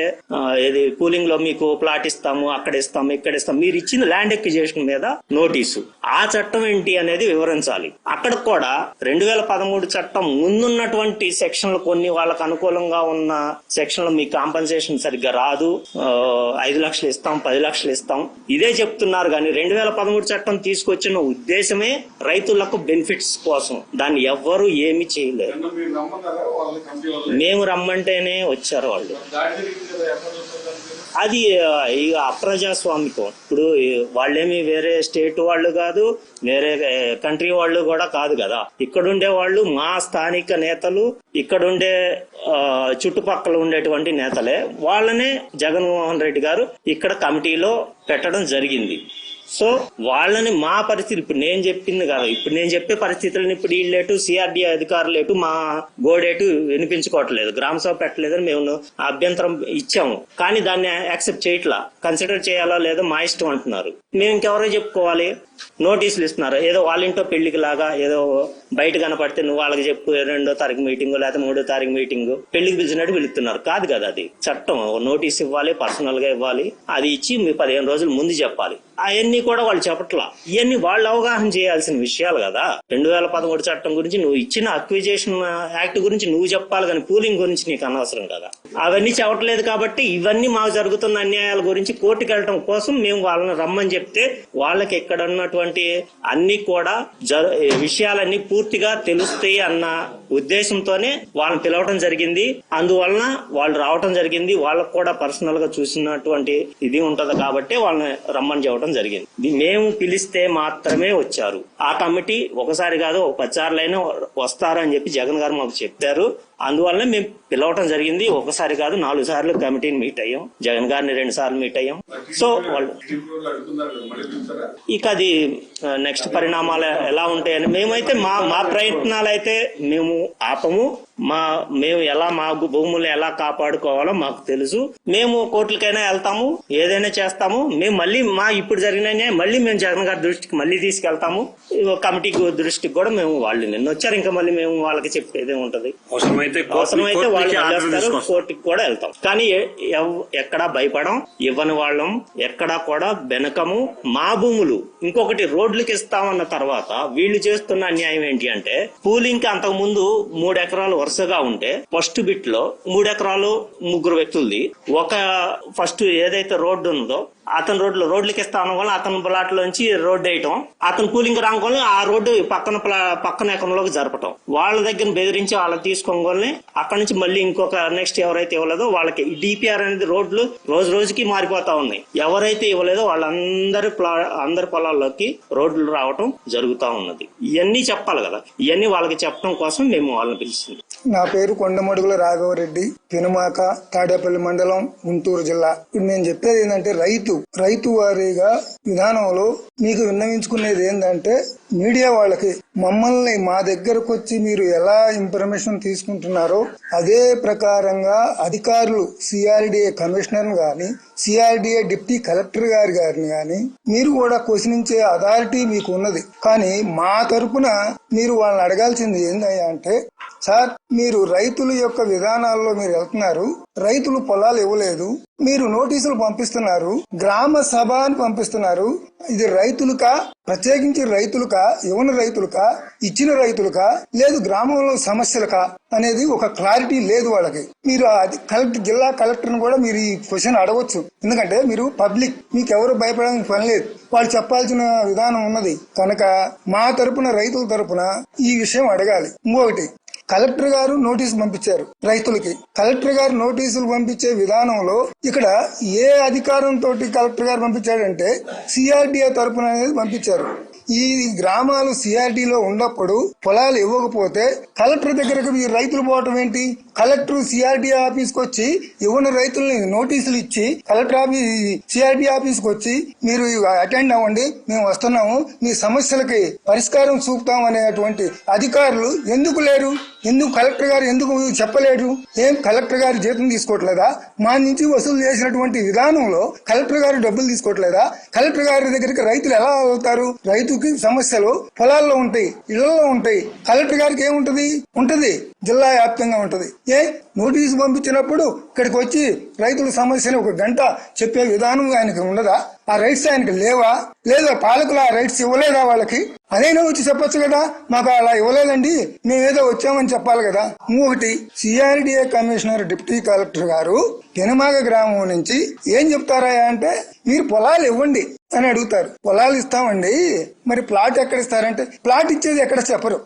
ఇది పూలింగ్ లో మీకు ప్లాట్ ఇస్తాము, అక్కడ ఇస్తాము, ఇక్కడ ఇస్తాము. మీరు ఇచ్చిన ల్యాండ్ ఎక్విజేషన్ మీద నోటీసు, ఆ చట్టం ఏంటి అనేది వివరించాలి. అక్కడ కూడా 2013 చట్టం ముందున్నటువంటి సెక్షన్లు కొన్ని వాళ్ళకు అనుకూలంగా ఉన్న సెక్షన్లు మీ కాంపన్సేషన్ సరిగ్గా రాదు, 5 లక్షలు ఇస్తాం, 10 లక్షలు ఇస్తాం, ఇదే చెప్తున్నారు. కానీ 2013 చట్టం తీసుకొచ్చిన ఉద్దేశమే రైతులకు బెనిఫిట్స్ కోసం. దాన్ని ఎవ్వరూ ఏమి చేయలేరు. మీరు నమ్మన్నారా వాళ్ళ కమిటీ వాళ్ళు? మేము రమ్మంటేనే వచ్చారు వాళ్ళు. దాడి జరిగింది కదా, ఎక్కడ చూస్తారు? అది ఇక అప్రజాస్వామికం. ఇప్పుడు వాళ్ళేమి వేరే స్టేట్ వాళ్ళు కాదు, వేరే కంట్రీ వాళ్ళు కూడా కాదు కదా. ఇక్కడుండే వాళ్ళు మా స్థానిక నేతలు, ఇక్కడుండే చుట్టుపక్కల ఉండేటువంటి నేతలే. వాళ్ళనే జగన్మోహన్ రెడ్డి గారు ఇక్కడ కమిటీలో పెట్టడం జరిగింది. సో వాళ్ళని మా పరిస్థితి ఇప్పుడు నేను చెప్పింది కాదు, ఇప్పుడు నేను చెప్పే పరిస్థితులను ఇప్పుడు వీళ్ళేటు సిఆర్డీ అధికారులేటు మా గోడేటు వినిపించుకోవట్లేదు. గ్రామ సభ పెట్టలేదని మేము అభ్యంతరం ఇచ్చాము, కానీ దాన్ని యాక్సెప్ట్ చేయట్లా. కన్సిడర్ చేయాలో లేదో మా ఇష్టం అంటున్నారు. మేము ఇంకెవరో చెప్పుకోవాలి? నోటీసులు ఇస్తున్నారు, ఏదో వాళ్ళ ఇంట్లో పెళ్లికి లాగా ఏదో బయట కనపడితే నువ్వు వాళ్ళకి చెప్పు, 2వ తారీఖు మీటింగ్ లేదా 3వ తారీఖు మీటింగ్, పెళ్లికి పిలిచినట్టు పిలుస్తున్నారు. కాదు కదా, అది చట్టం. నోటీస్ ఇవ్వాలి, పర్సనల్ గా ఇవ్వాలి, అది ఇచ్చి మీ 15 రోజుల ముందు చెప్పాలి. అవన్నీ కూడా వాళ్ళు చెప్పట్లా. ఇవన్నీ వాళ్ళు అవగాహన చేయాల్సిన విషయాలు కదా. 2013 చట్టం గురించి నువ్వు ఇచ్చిన అక్విజేషన్ యాక్ట్ గురించి నువ్వు చెప్పాలి, కానీ పూలింగ్ గురించి నీకు అనవసరం కదా. అవన్నీ చెప్పట్లేదు. కాబట్టి ఇవన్నీ మాకు జరుగుతున్న అన్యాయాల గురించి కోర్టుకు వెళ్ళటం కోసం మేము వాళ్ళని రమ్మని చెప్తే వాళ్ళకి ఎక్కడ ఉన్నటువంటి అన్ని కూడా విషయాలన్నీ పూర్తిగా తెలుస్తాయి అన్న ఉద్దేశంతోనే వాళ్ళని పిలవటం జరిగింది. అందువలన వాళ్ళు రావటం జరిగింది. వాళ్ళకు కూడా పర్సనల్ గా చూసినటువంటి ఇది ఉంటది కాబట్టి వాళ్ళని రమ్మని చెప్పడం జరిగింది. మేము పిలిస్తే మాత్రమే వచ్చారు. ఆ కమిటీ ఒకసారి కాదు 10 సార్లైనా వస్తారు అని చెప్పి జగన్ గారు మాకు చెప్పారు. అందువల్ల మేము పిలవటం జరిగింది. ఒకసారి కాదు 4 సార్లు కమిటీని మీట్ అయ్యాం. జగన్ గారిని 2 సార్లు మీట్ అయ్యాం. సో వాళ్ళు ఇక అది నెక్స్ట్ పరిణామాలు ఎలా ఉంటాయని మేమైతే మా ప్రయత్నాలు అయితే మేము ఆపము. మేము ఎలా మా భూములు ఎలా కాపాడుకోవాలో మాకు తెలుసు. మేము కోర్టులకైనా వెళ్తాము, ఏదైనా చేస్తాము. మేము మళ్ళీ ఇప్పుడు జరిగిన మళ్ళీ మేము జగన్ గారి దృష్టికి మళ్ళీ తీసుకెళ్తాము. కమిటీ దృష్టికి కూడా మేము వాళ్ళు నిన్న వచ్చారు, ఇంకా మళ్ళీ మేము వాళ్ళకి చెప్పేదే ఉంటది. అవసరమైతే వాళ్ళు చేస్తారు, కోర్టుకి కూడా వెళ్తాం. కానీ ఎక్కడా భయపడం, ఇవ్వని వాళ్ళం ఎక్కడా కూడా వెనకము. మా భూములు ఇంకొకటి రోడ్లకి ఇస్తామన్న తర్వాత వీళ్ళు చేస్తున్న అన్యాయం ఏంటి అంటే, పూలింగ్ కి అంతకు ముందు 3 ఎకరాలు వరుసగా ఉంటే ఫస్ట్ బిట్ లో 3 ఎకరాలు 3 వ్యక్తులది. ఒక ఫస్ట్ ఏదైతే రోడ్డు ఉందో అతను రోడ్లకి ఇస్తాను వల్ల అతని ప్లాట్ లోంచి రోడ్డు వేయటం, అతను కూలింగ్ రానుకొని ఆ రోడ్డు పక్కన ఎకరంలోకి జరపటం, వాళ్ళ దగ్గర బెదిరించి వాళ్ళకి తీసుకోని అక్కడి నుంచి మళ్ళీ ఇంకొక నెక్స్ట్ ఎవరైతే ఇవ్వలేదో వాళ్ళకి డిపిఆర్ అనేది రోడ్లు రోజు రోజుకి మారిపోతా ఉన్నాయి. ఎవరైతే ఇవ్వలేదో వాళ్ళందరి పొలాల్లోకి రోడ్లు రావటం జరుగుతా ఉన్నది. ఇవన్నీ చెప్పాలి కదా. ఇవన్నీ వాళ్ళకి చెప్పడం కోసం మేము వాళ్ళని పిలిచింది. నా పేరు కొండమడుగుల రాఘవరెడ్డి, పెనుమాక, తాడేపల్లి మండలం, గుంటూరు జిల్లా. ఇప్పుడు నేను చెప్పేది ఏంటంటే రైతు వారీగా విధానంలో మీకు విన్నవించుకునేది ఏంటంటే, మీడియా వాళ్ళకి మమ్మల్ని మా దగ్గరకు వచ్చి మీరు ఎలా ఇన్ఫర్మేషన్ తీసుకుంటున్నారో అదే ప్రకారంగా అధికారులు సిఆర్డిఏ కమిషనర్ గాని, సిఆర్డిఏ డిప్టీ కలెక్టర్ గారిని గాని మీరు కూడా క్వశ్చనించే అథారిటీ మీకు ఉన్నది. కానీ మా తరపున మీరు వాళ్ళని అడగాల్సింది ఏందయ్యా అంటే, సార్ మీరు రైతుల యొక్క విధానాల్లో మీరు వెళ్తున్నారు, రైతులు పొలాలు ఇవ్వలేదు, మీరు నోటీసులు పంపిస్తున్నారు, గ్రామ సభ అని పంపిస్తున్నారు. ఇది రైతులకా, ప్రత్యేకించి రైతులకా, ఇవ్వని రైతులకా, ఇచ్చిన రైతులకా, లేదు గ్రామంలో సమస్యలకా అనేది ఒక క్లారిటీ లేదు వాళ్ళకి. మీరు జిల్లా కలెక్టర్ని కూడా మీరు ఈ క్వశ్చన్ అడగొచ్చు. ఎందుకంటే మీరు పబ్లిక్, మీకు ఎవరు భయపడడానికి పని లేదు. వాళ్ళు చెప్పాల్సిన విధానం ఉన్నది కనుక మా తరపున, రైతుల తరపున ఈ విషయం అడగాలి. ఇంకొకటి, కలెక్టర్ గారు నోటీసు పంపించారు రైతులకి. కలెక్టర్ గారు నోటీసులు పంపించే విధానంలో ఇక్కడ ఏ అధికారంతో కలెక్టర్ గారు పంపించాడంటే సిఆర్డిఏ తరపున అనేది పంపించారు. ఈ గ్రామాలు సిఆర్డీలో ఉన్నప్పుడు పొలాలు ఇవ్వకపోతే కలెక్టర్ దగ్గరకు ఈ రైతులు పోవటం ఏంటి? కలెక్టర్ సిఆర్డీ ఆఫీస్కి వచ్చి ఇవ్వని రైతుల్ని నోటీసులు ఇచ్చి కలెక్టర్ సిఆర్డీ ఆఫీస్కి వచ్చి మీరు అటెండ్ అవ్వండి, మేము వస్తున్నాము, మీ సమస్యలకి పరిష్కారం చూపుతాం అనేటువంటి అధికారులు ఎందుకు లేరు? ఎందుకు కలెక్టర్ గారు ఎందుకు చెప్పలేరు? ఏం కలెక్టర్ గారు జీతం తీసుకోవట్లేదా? మా నుంచి వసూలు చేసినటువంటి విధానంలో కలెక్టర్ గారు డబ్బులు తీసుకోవట్లేదా? కలెక్టర్ గారి దగ్గరికి రైతులు ఎలా వెళ్తారు? రైతుకి సమస్యలు పొలాల్లో ఉంటాయి, ఇళ్లలో ఉంటాయి. కలెక్టర్ గారికి ఏముంటది? ఉంటది, జిల్లా వ్యాప్తంగా ఉంటది. నోటీసు పంపించినప్పుడు ఇక్కడికి వచ్చి రైతుల సమస్యని ఒక గంట చెప్పే విధానం ఆయనకి ఉండదా? ఆ రైట్స్ ఆయనకి లేవా? లేదా పాలకులు ఆ రైట్స్ ఇవ్వలేదా వాళ్ళకి? అదైనా వచ్చి చెప్పొచ్చు కదా, మాకు అలా ఇవ్వలేదండి, మేమేదో వచ్చామని చెప్పాలి కదా. ఇంకొకటి, సిఆర్డీఏ కమిషనర్ డిప్యూటీ కలెక్టర్ గారు పెనుమాగ గ్రామం నుంచి ఏం చెప్తారా అంటే, మీరు పొలాలు ఇవ్వండి అని అడుగుతారు. పొలాలు ఇస్తామండి, మరి ప్లాట్ ఎక్కడ ఇస్తారంటే ప్లాట్ ఇచ్చేది ఎక్కడ చెప్పరు,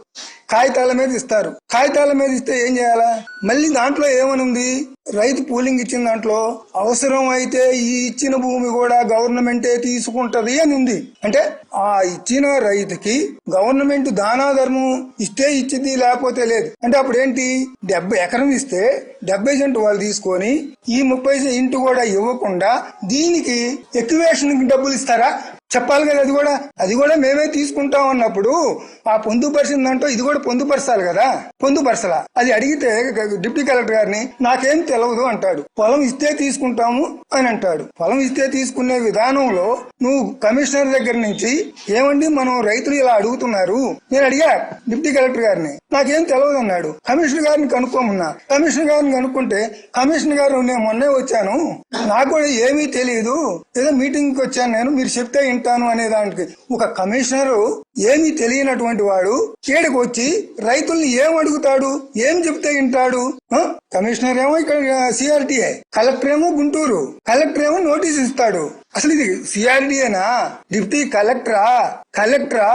కాగితాల మీద ఇస్తారు. కాగితాల మీద ఇస్తే ఏం చేయాలా? మళ్ళీ దాంట్లో ఏమని ఉంది? రైతు పూలింగ్ ఇచ్చిన దాంట్లో అవసరం అయితే ఈ ఇచ్చిన భూమి కూడా గవర్నమెంటే తీసుకుంటది అని ఉంది. అంటే ఆ ఇచ్చిన రైతుకి గవర్నమెంట్ దానా ధర్మం ఇస్తే ఇచ్చింది, లేకపోతే లేదు. అంటే అప్పుడు ఏంటి? 70 ఎకరం ఇస్తే 70 సెంట్ వాళ్ళు తీసుకొని ఈ 30 సెంట్ కూడా ఇవ్వకుండా దీనికి ఎక్యువేషన్ డబ్బులు ఇస్తారా? చెప్పాలి కదా. అది కూడా మేమే తీసుకుంటాం అన్నప్పుడు ఆ పొందుపరిచిందంటో ఇది కూడా పొందుపరచాలి కదా. పొందుపరచలా. అది అడిగితే డిప్యూటీ కలెక్టర్ గారిని నాకేం తెలియదు అంటాడు. పొలం ఇస్తే తీసుకుంటాము అని అంటాడు. పొలం ఇస్తే తీసుకునే విధానంలో నువ్వు కమిషనర్ దగ్గర నుంచి ఏమండి మనం రైతులు ఇలా అడుగుతున్నారు, నేను అడిగా డిప్యూటీ కలెక్టర్ గారిని, నాకేం తెలియదు అన్నాడు. కమిషనర్ గారిని కనుక్కోమన్నా. కమిషనర్ గారిని కనుక్కుంటే కమిషనర్ గారు నేను మొన్నే వచ్చాను, నాకు కూడా ఏమీ తెలియదు, ఏదో మీటింగ్కి వచ్చాను నేను, మీరు చెప్తే వింటాను అనే దానికి ఒక కమిషనరు ఏమీ తెలియనటువంటి వాడు కేడకు వచ్చి రైతుల్ని ఏం అడుగుతాడు? ఏం చెప్తే వింటాడు? కమిషనర్ ఏమో ఇక్కడ సిఆర్టీఏ, కలెక్టర్ ఏమో గుంటూరు, కలెక్టర్ ఏమో నోటీస్ ఇస్తాడు. అసలు ఇది సిఆర్డీఏనా? డిప్యూటీ కలెక్టరా?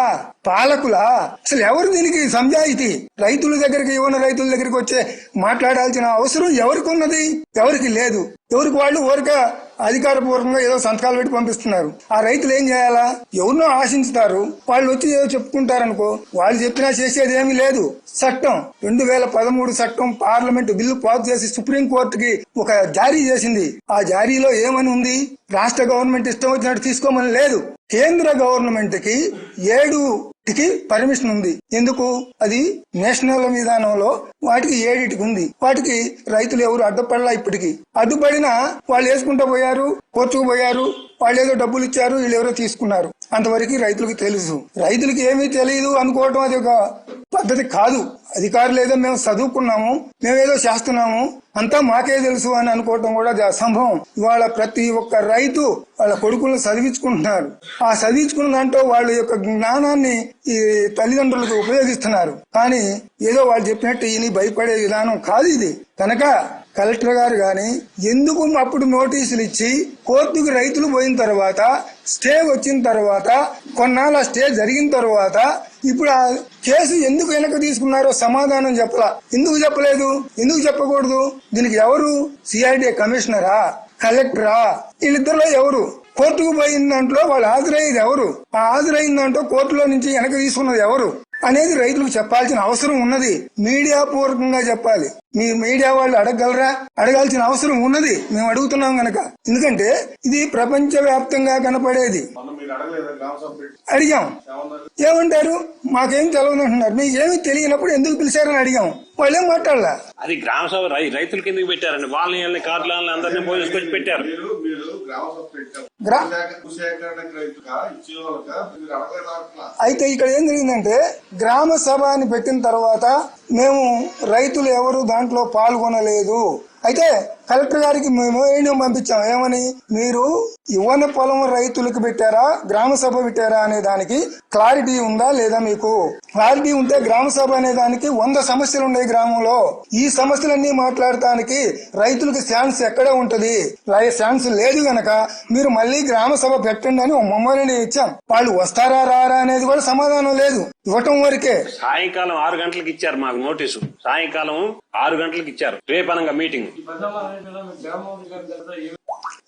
పాలకులా? అసలు ఎవరు దీనికి సంజాయితీ? రైతుల దగ్గరికి ఇవ్వని రైతుల దగ్గరికి వచ్చే మాట్లాడాల్సిన అవసరం ఎవరికి ఉన్నది? ఎవరికి లేదు. ఎవరికి వాళ్ళు ఊరిక అధికారపూర్వకంగా ఏదో సంతకాలు పెట్టి పంపిస్తున్నారు. ఆ రైతులు ఏం చేయాలా? ఎవరినో ఆశించుతారు, వాళ్ళు వచ్చి ఏదో చెప్పుకుంటారనుకో, వాళ్ళు చెప్పినా చేసేది ఏమీ లేదు. చట్టం 2013 చట్టం పార్లమెంట్ బిల్లు పాస్ చేసి సుప్రీంకోర్టుకి ఒక జారీ చేసింది. ఆ జారీలో ఏమని ఉంది? రాష్ట్ర గవర్నమెంట్ ఇష్టం వచ్చినట్టు తీసుకోమని లేదు. కేంద్ర గవర్నమెంట్ కి 7కి పర్మిషన్ ఉంది. ఎందుకు? అది నేషనల్ విధానంలో వాటికి 7కి ఉంది. వాటికి రైతులు ఎవరు అడ్డుపడలా. ఇప్పటికి అడ్డుపడినా వాళ్ళు వేసుకుంటూ పోయారు, కోర్టుకు పోయారు, వాళ్ళు ఏదో డబ్బులు ఇచ్చారు, వీళ్ళు ఎవరో తీసుకున్నారు. అంతవరకు రైతులకు తెలుసు. రైతులకి ఏమీ తెలియదు అనుకోవటం అది ఒక పద్ధతి కాదు. అధికారులు ఏదో మేము చదువుకున్నాము, మేమేదో చేస్తున్నాము, అంతా మాకే తెలుసు అని అనుకోవటం కూడా అసంభవం. ఇవాళ ప్రతి ఒక్క రైతు వాళ్ళ కొడుకులను చదివించుకుంటున్నారు. ఆ చదివించుకున్న దాంట్లో వాళ్ళ యొక్క జ్ఞానాన్ని ఈ తల్లిదండ్రులకు ఉపయోగిస్తున్నారు. కానీ ఏదో వాళ్ళు చెప్పినట్టు ఈయన భయపడే విధానం కాదు ఇది. కనుక కలెక్టర్ గారు గాని ఎందుకు అప్పుడు నోటీసులు ఇచ్చి కోర్టుకు రైతులు పోయిన తర్వాత, స్టే వచ్చిన తర్వాత, కొన్నాళ్ళ స్టే జరిగిన తర్వాత ఇప్పుడు ఆ కేసు ఎందుకు వెనక్కి తీసుకున్నారో సమాధానం చెప్పలా. ఎందుకు చెప్పలేదు? ఎందుకు చెప్పకూడదు? దీనికి ఎవరు? సిఆర్డీఏ కమిషనరా? కలెక్టరా? వీళ్ళిద్దరిలో ఎవరు? కోర్టుకు పోయిన దాంట్లో వాళ్ళు హాజరయ్యేది ఎవరు? ఆ హాజరైన దాంట్లో కోర్టులో నుంచి వెనక్కి తీసుకున్నది ఎవరు అనేది రైతులకు చెప్పాల్సిన అవసరం ఉన్నది. మీడియా పూర్వకంగా చెప్పాలి. మీ మీడియా వాళ్ళు అడగగలరా? అడగాల్సిన అవసరం ఉన్నది. మేము అడుగుతున్నాం గనక. ఎందుకంటే ఇది ప్రపంచ వ్యాప్తంగా కనపడేది. అడిగాం, ఏమంటారు? మాకేం తెలియదు అంటున్నారు. మీకు ఏమి తెలియనప్పుడు ఎందుకు పిలిచారని అడిగాం. వాళ్ళేం మాట్లాడలా. అది గ్రామ సభ రైతులకి ఎందుకు పెట్టారండి? వాళ్ళని కార్డులని అందరినీ పోలీసుకొచ్చి పెట్టారు. అయితే ఇక్కడ ఏం జరిగిందంటే, గ్రామ సభ అని పెట్టిన తర్వాత మేము రైతులు ఎవరు దాంట్లో పాల్గొనలేదు. అయితే కలెక్టర్ గారికి మేము ఏం పంపించాం, ఏమని? మీరు ఇవ్వని పొలం రైతులకు పెట్టారా, గ్రామ సభ పెట్టారా అనే దానికి క్లారిటీ ఉందా లేదా? మీకు క్లారిటీ ఉంటే గ్రామ సభ అనే దానికి 100 సమస్యలు ఉన్నాయి గ్రామంలో. ఈ సమస్యలన్నీ మాట్లాడటానికి రైతులకు ఛాన్స్ ఎక్కడ ఉంటది? ఛాన్స్ లేదు గనక మీరు మళ్ళీ గ్రామ సభ పెట్టండి అని మమ్మల్ని ఇచ్చాం. వాళ్ళు వస్తారా రారా అనేది కూడా సమాధానం లేదు. ఇవ్వటం వరకే. సాయంకాలం 6 గంటలకు ఇచ్చారు మాకు నోటీసు. సాయంకాలం 6 గంటలకు ఇచ్చారు. రేపనంగా మీటింగ్.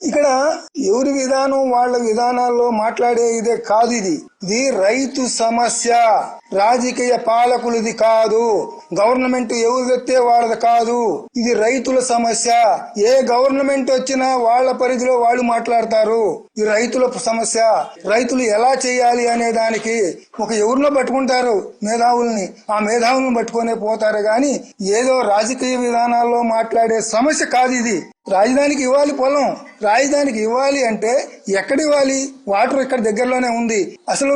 ఇక్కడ ఎవరి విధానం వాళ్ళ విధానాల్లో మాట్లాడే ఇదే కాదు. ఇది రైతు సమస్య, రాజకీయ పాలకులది కాదు, గవర్నమెంట్ ఎవరు తెస్తే వాళ్ళది కాదు. ఇది రైతుల సమస్య. ఏ గవర్నమెంట్ వచ్చినా వాళ్ళ పరిధిలో వాళ్ళు మాట్లాడతారు. ఇది రైతుల సమస్య. రైతులు ఎలా చేయాలి అనే దానికి ఒక ఎవరినో పట్టుకుంటారు మేధావుల్ని, ఆ మేధావులను పట్టుకునే పోతారు గాని ఏదో రాజకీయ విధానాల్లో మాట్లాడే సమస్య కాదు ఇది. రాజధానికి ఇవ్వాలి పొలం, రాజధానికి ఇవ్వాలి అంటే ఎక్కడ ఇవ్వాలి? వాటర్ ఇక్కడ దగ్గరలోనే ఉంది. అసలు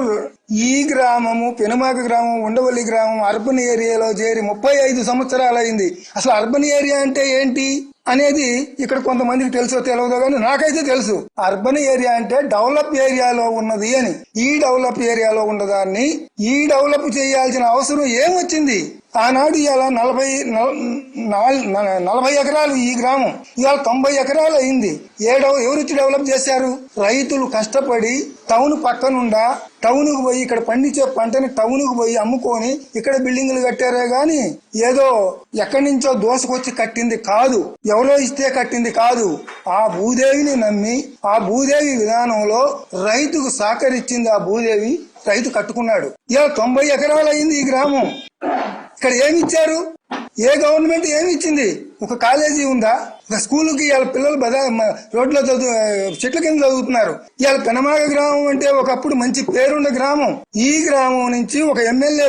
ఈ గ్రామము పెనుమాక గ్రామం, ఉండవల్లి గ్రామం అర్బన్ ఏరియాలో చేరి 35 సంవత్సరాలు అయింది. అసలు అర్బన్ ఏరియా అంటే ఏంటి అనేది ఇక్కడ కొంతమందికి తెలుసో తెలియదో కానీ నాకైతే తెలుసు. అర్బన్ ఏరియా అంటే డెవలప్ ఏరియాలో ఉన్నది అని. ఈ డెవలప్ ఏరియాలో ఉన్నదాన్ని ఈ డెవలప్ చేయాల్సిన అవసరం ఏమొచ్చింది? ఆనాడు ఇవాళ 40 ఎకరాలు ఈ గ్రామం, ఇవాళ 90 ఎకరాలు అయింది. ఎవరిచ్చి డెవలప్ చేశారు? రైతులు కష్టపడి టౌన్ పక్కనుండా టౌన్కు పోయి ఇక్కడ పండించే పంటని టౌన్కు పోయి అమ్ముకొని ఇక్కడ బిల్డింగులు కట్టారే గాని ఏదో ఎక్కడి నుంచో దోసుకొచ్చి కట్టింది కాదు, ఎవరో ఇస్తే కట్టింది కాదు. ఆ భూదేవిని నమ్మి ఆ భూదేవి విధానంలో రైతుకు సహకరించింది. ఆ భూదేవి రైతు కట్టుకున్నాడు. ఇవాళ 90 ఎకరాలు అయింది ఈ గ్రామం. ఇక్కడ ఏమి ఇచ్చారు? ఏ గవర్నమెంట్ ఏమి ఇచ్చింది? ఒక కాలేజీ ఉందా? ఒక స్కూల్కి ఇవాళ పిల్లలు రోడ్లో చెట్ల కింద చదువుతున్నారు. ఇవాళ పెనమాక గ్రామం అంటే ఒకప్పుడు మంచి పేరున్న గ్రామం. ఈ గ్రామం నుంచి ఒక ఎమ్మెల్యే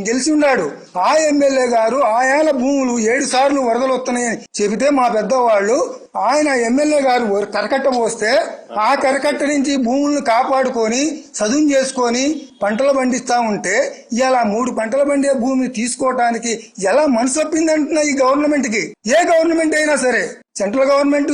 గెలిచి ఉన్నాడు. ఆ ఎమ్మెల్యే గారు ఆయాల భూములు 7 సార్లు వరదలు వస్తున్నాయని చెబితే మా పెద్దవాళ్ళు ఆయన ఎమ్మెల్యే గారు కరకట్ట పోస్తే ఆ కరకట్ట నుంచి భూములను కాపాడుకొని చదువు చేసుకొని పంటలు పండిస్తా ఉంటే ఇలా 3 పంటలు పండే భూమిని తీసుకోవటానికి ఎలా మనసు ఒప్పిందంటున్నా ఈ గవర్నమెంట్ కి? ఏ గవర్నమెంట్ అయినా సరే, సెంట్రల్ గవర్నమెంట్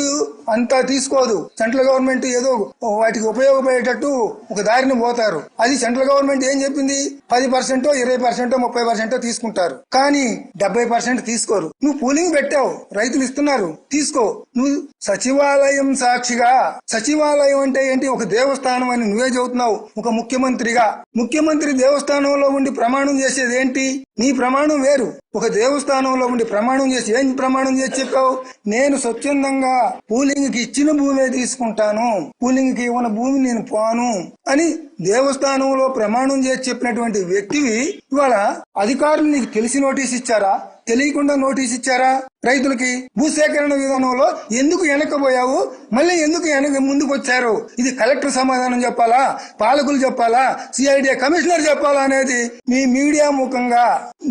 అంతా తీసుకోదు. సెంట్రల్ గవర్నమెంట్ ఏదో వాటికి ఉపయోగపడేటట్టు ఒక దారిని పోతారు. అది సెంట్రల్ గవర్నమెంట్ ఏం చెప్పింది? 10%, 20%, 30% తీసుకుంటారు. కానీ 70% తీసుకోరు. నువ్వు పూలింగ్ పెట్టావు, రైతులు ఇస్తున్నారు, తీసుకో. నువ్వు సచివాలయం సాక్షిగా, సచివాలయం అంటే ఏంటి? ఒక దేవస్థానం అని నువ్వే చెబుతున్నావు. ఒక ముఖ్యమంత్రిగా, ముఖ్యమంత్రి దేవస్థానంలో ఉండి ప్రమాణం చేసేది ఏంటి? నీ ప్రమాణం వేరు. ఒక దేవస్థానంలో ఉండి ప్రమాణం చేసి ఏం ప్రమాణం చేసి చెప్పావు? నేను స్వచ్ఛందంగా పూలింగ్ కి ఇచ్చిన భూమే తీసుకుంటాను, పూలింగ్ కి ఇవ్వని భూమి నేను పోను అని దేవస్థానంలో ప్రమాణం చేసి చెప్పినటువంటి వ్యక్తివి ఇవాళ అధికారులు నీకు తెలిసి నోటీస్ ఇచ్చారా? తెలియకుండా నోటీస్ ఇచ్చారా? రైతులకి భూసేకరణ విధానంలో ఎందుకు వెనక్కిపోయావు? మళ్ళీ ఎందుకు ముందుకు వచ్చారు? ఇది కలెక్టర్ సమాధానం చెప్పాలా? పాలకులు చెప్పాలా? సిఐడి కమిషనర్ చెప్పాలా అనేది మీ మీడియా ముఖంగా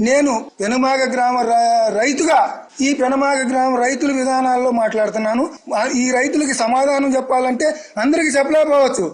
నేను పెనుమాక గ్రామ రైతుగా, ఈ పెనుమాక గ్రామ రైతుల విధానాల్లో మాట్లాడుతున్నాను. ఈ రైతులకి సమాధానం చెప్పాలంటే అందరికి చెప్పలేకపోవచ్చు.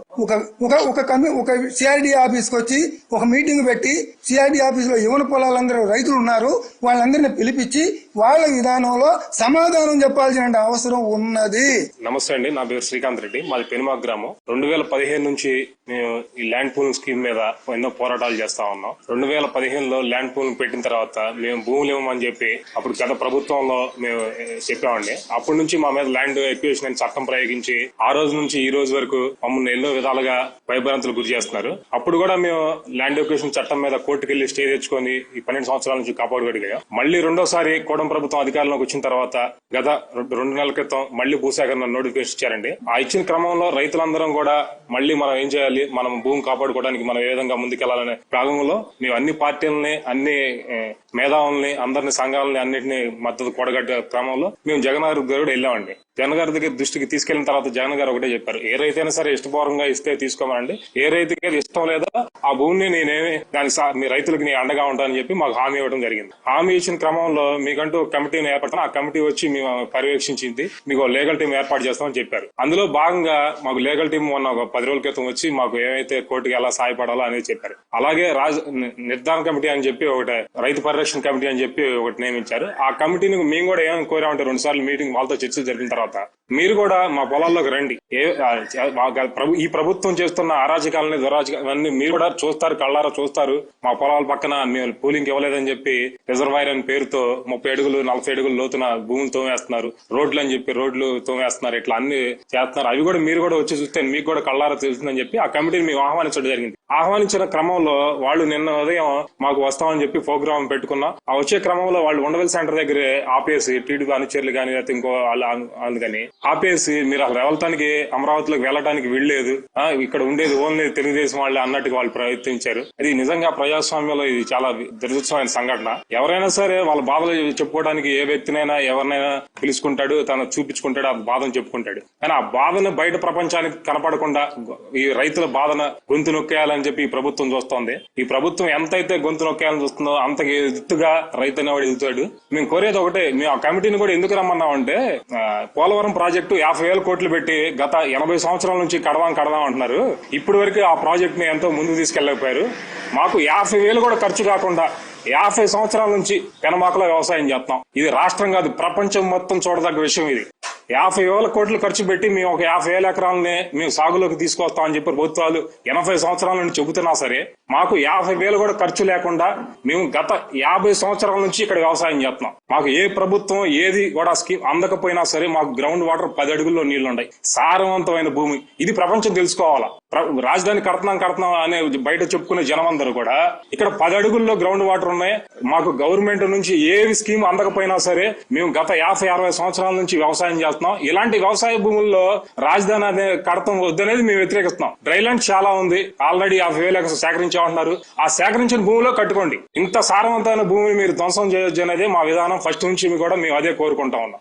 ఒక సిఆర్డి ఆఫీస్కి వచ్చి ఒక మీటింగ్ పెట్టి సిఆర్డి ఆఫీస్ లో యువన పొలాలందరూ రైతులు ఉన్నారు, వాళ్ళందరినీ పిలిపించి వాళ్ళ విధానంలో సమాధానం చెప్పాల్సిన అవసరం ఉన్నది. నమస్తే అండి, నా పేరు శ్రీకాంత్ రెడ్డి, మాది పెనుమాక గ్రామం. 2015 నుంచి మేము ఈ ల్యాండ్ పూలింగ్ స్కీమ్ మీద ఎన్నో పోరాటాలు చేస్తా ఉన్నాం. 2015లో ల్యాండ్ పూలింగ్ పెట్టిన తర్వాత మేము భూములు ఇవ్వమని చెప్పి అప్పుడు గత ప్రభుత్వంలో మేము చెప్పామండి. అప్పటి నుంచి మా మీద ల్యాండ్ ఎక్విజిషన్ అని చట్టం ప్రయోగించి ఆ రోజు నుంచి ఈ రోజు వరకు మమ్మల్ని ఎన్నో విధాలుగా భయభ్రాంతులు గురి చేస్తున్నారు. అప్పుడు కూడా మేము ల్యాండ్ ఎక్విజిషన్ చట్టం మీద కోర్టుకెళ్లి స్టే తెచ్చుకొని ఈ 12 సంవత్సరాల నుంచి కాపాడుకోగలిగాం. మళ్ళీ రెండోసారి కూటమి ప్రభుత్వం అధికారంలోకి వచ్చిన తర్వాత గత 2 నెలల క్రితం మళ్ళీ భూసేకరణ నోటిఫికేషన్ ఇచ్చారండి. ఆ ఇచ్చిన క్రమంలో రైతులందరం కూడా మళ్ళీ మనం ఏం చేయాలి, మనం భూమి కాపాడుకోవడానికి మనం ఏ విధంగా ముందుకెళ్లాలనే భాగంలో మేము అన్ని పార్టీలని, అన్ని మేధావుల్ని, అందరిని, సంఘాలని అన్నింటినీ మద్దతు కూడగట్టే క్రమంలో మేము జగన్ గారి దగ్గర వెళ్ళామండి. జగన్ గారి దగ్గర దృష్టికి తీసుకెళ్లిన తర్వాత జగన్ గారు ఒకటే చెప్పారు, ఏ రైతు అయినా సరే ఇష్టపూర్వకంగా ఇస్తే తీసుకోమనండి, ఏ రైతుకి ఇష్టం లేదో ఆ భూమిని నేనేమి దానికి మీ రైతులకి నేను అండగా ఉంటానని చెప్పి మాకు హామీ ఇవ్వడం జరిగింది. హామీ ఇచ్చిన క్రమంలో మీకంటూ కమిటీని ఏర్పడతాను, ఆ కమిటీ వచ్చి మేము పర్యవేక్షించింది, మీకు లీగల్ టీం ఏర్పాటు చేస్తామని చెప్పారు. అందులో భాగంగా మాకు లీగల్ టీం మొన్న ఒక 10 రోజుల క్రితం వచ్చి మాకు ఏమైతే కోర్టుకి ఎలా సహాయపడాలో అనేది చెప్పారు. అలాగే నిర్ధారణ కమిటీ అని చెప్పి ఒకటి, రైతు పరిరక్షణ కమిటీ అని చెప్పి ఒకటి నియమించారు. ఆ కమిటీని మేము కూడా ఏమని కోరామంటే 2 సార్లు మీటింగ్ వాళ్ళతో చర్చలు జరిపిన తర్వాత మీరు కూడా మా పొలాల్లోకి రండి, ఈ ప్రభుత్వం చేస్తున్న అరాచకాలని, దురాచకాలన్నీ మీరు కూడా చూస్తారు, కళ్ళారా చూస్తారు. మా పొలాల పక్కన మేము పూలింగ్ ఇవ్వలేదని చెప్పి రిజర్వాయర్ అని పేరుతో 30 అడుగులు 40 అడుగులు లోతున భూములు తోమేస్తున్నారు, రోడ్లు అని చెప్పి రోడ్లు తోమేస్తున్నారు, ఇట్లా అన్ని చేస్తున్నారు. అవి కూడా మీరు కూడా వచ్చి చూస్తే మీకు కూడా కళ్ళారా తెలుస్తుందని చెప్పి ఆ కమిటీని మేము ఆహ్వానించడం జరిగింది. ఆహ్వానించిన క్రమంలో వాళ్ళు నిన్న ఉదయం మాకు వస్తామని చెప్పి ప్రోగ్రామ్ పెట్టుకున్నాం. ఆ వచ్చే క్రమంలో వాళ్ళు ఉండవల్లి సెంటర్ దగ్గర ఆపేసి టీడీపీ అనుచరులు కానీ లేకపోతే ఇంకో వాళ్ళ అందుకని ఆపేసి మీరు అసలు వెళ్తానికి అమరావతిలోకి వెళ్ళడానికి వీల్లేదు, ఇక్కడ ఉండేది ఓన్లీ తెలుగుదేశం వాళ్ళే అన్నట్టుగా వాళ్ళు ప్రయత్నించారు. అది నిజంగా ప్రజాస్వామ్యంలో ఇది చాలా దురదృష్టమైన సంఘటన. ఎవరైనా సరే వాళ్ళ బాధలు చెప్పుకోవడానికి ఏ వ్యక్తినైనా ఎవరినైనా పిలుచుకుంటాడు, తను చూపించుకుంటాడు, ఆ బాధను చెప్పుకుంటాడు. కానీ ఆ బాధను బయట ప్రపంచానికి కనపడకుండా ఈ రైతుల బాధను గొంతు నొక్కేయాలని చెప్పి ఈ ప్రభుత్వం చూస్తోంది. ఈ ప్రభుత్వం ఎంతైతే గొంతు నొక్కేయాలని చూస్తుందో అంత ఎత్తుగా రైతు అనేవాడు వెళ్తాడు. మేము కోరేది ఒకటే, మేము ఆ కమిటీని కూడా ఎందుకు రమ్మన్నామంటే పోలవరం ప్రాజెక్టు 50,000 కోట్లు పెట్టి గత 80 సంవత్సరాల నుంచి కడదాం అంటున్నారు. ఇప్పటి వరకు ఆ ప్రాజెక్ట్ ని ఎంతో ముందుకు తీసుకెళ్లకపోయారు. మాకు 50,000 కూడా ఖర్చు కాకుండా 50 సంవత్సరాల నుంచి పెనమాకలో వ్యవసాయం చేస్తాం. ఇది రాష్ట్రం కాదు, ప్రపంచం మొత్తం చూడదగ్గ విషయం. ఇది 50,000 కోట్లు ఖర్చు పెట్టి మేము ఒక 50,000 ఎకరాలని మేము సాగులోకి తీసుకొస్తామని చెప్పి ప్రభుత్వాలు 80 సంవత్సరాల నుంచి చెబుతున్నా సరే మాకు 50,000 కూడా ఖర్చు లేకుండా మేము గత 50 సంవత్సరాల నుంచి ఇక్కడ వ్యవసాయం చేస్తున్నాం. మాకు ఏ ప్రభుత్వం ఏది కూడా స్కీమ్ అందకపోయినా సరే మాకు గ్రౌండ్ వాటర్ 10 అడుగుల్లో నీళ్లున్నాయి, సారవంతమైన భూమి. ఇది ప్రపంచం తెలుసుకోవాలా. రాజధాని కడుతున్నాం అనే బయట చెప్పుకునే జనమందరూ కూడా ఇక్కడ 10 అడుగుల్లో గ్రౌండ్ వాటర్ ఉన్నాయి. మాకు గవర్నమెంట్ నుంచి ఏవి స్కీమ్ అందకపోయినా సరే మేము గత 50-60 సంవత్సరాల నుంచి వ్యవసాయం చేస్తున్నాం. ఇలాంటి వ్యవసాయ భూముల్లో రాజధాని అనే కడతం వద్దనేది మేము వ్యతిరేకిస్తున్నాం. డ్రైలాండ్ చాలా ఉంది, ఆల్రెడీ 50,000 సేకరించామంటున్నారు. ఆ సేకరించిన భూమిలో కట్టుకోండి. ఇంత సారవంతమైన భూమిని మీరు ధ్వంసం చేయొచ్చు అనేది మా విధానం. ఫస్ట్ నుంచి కూడా మేము అదే కోరుకుంటా ఉన్నాం.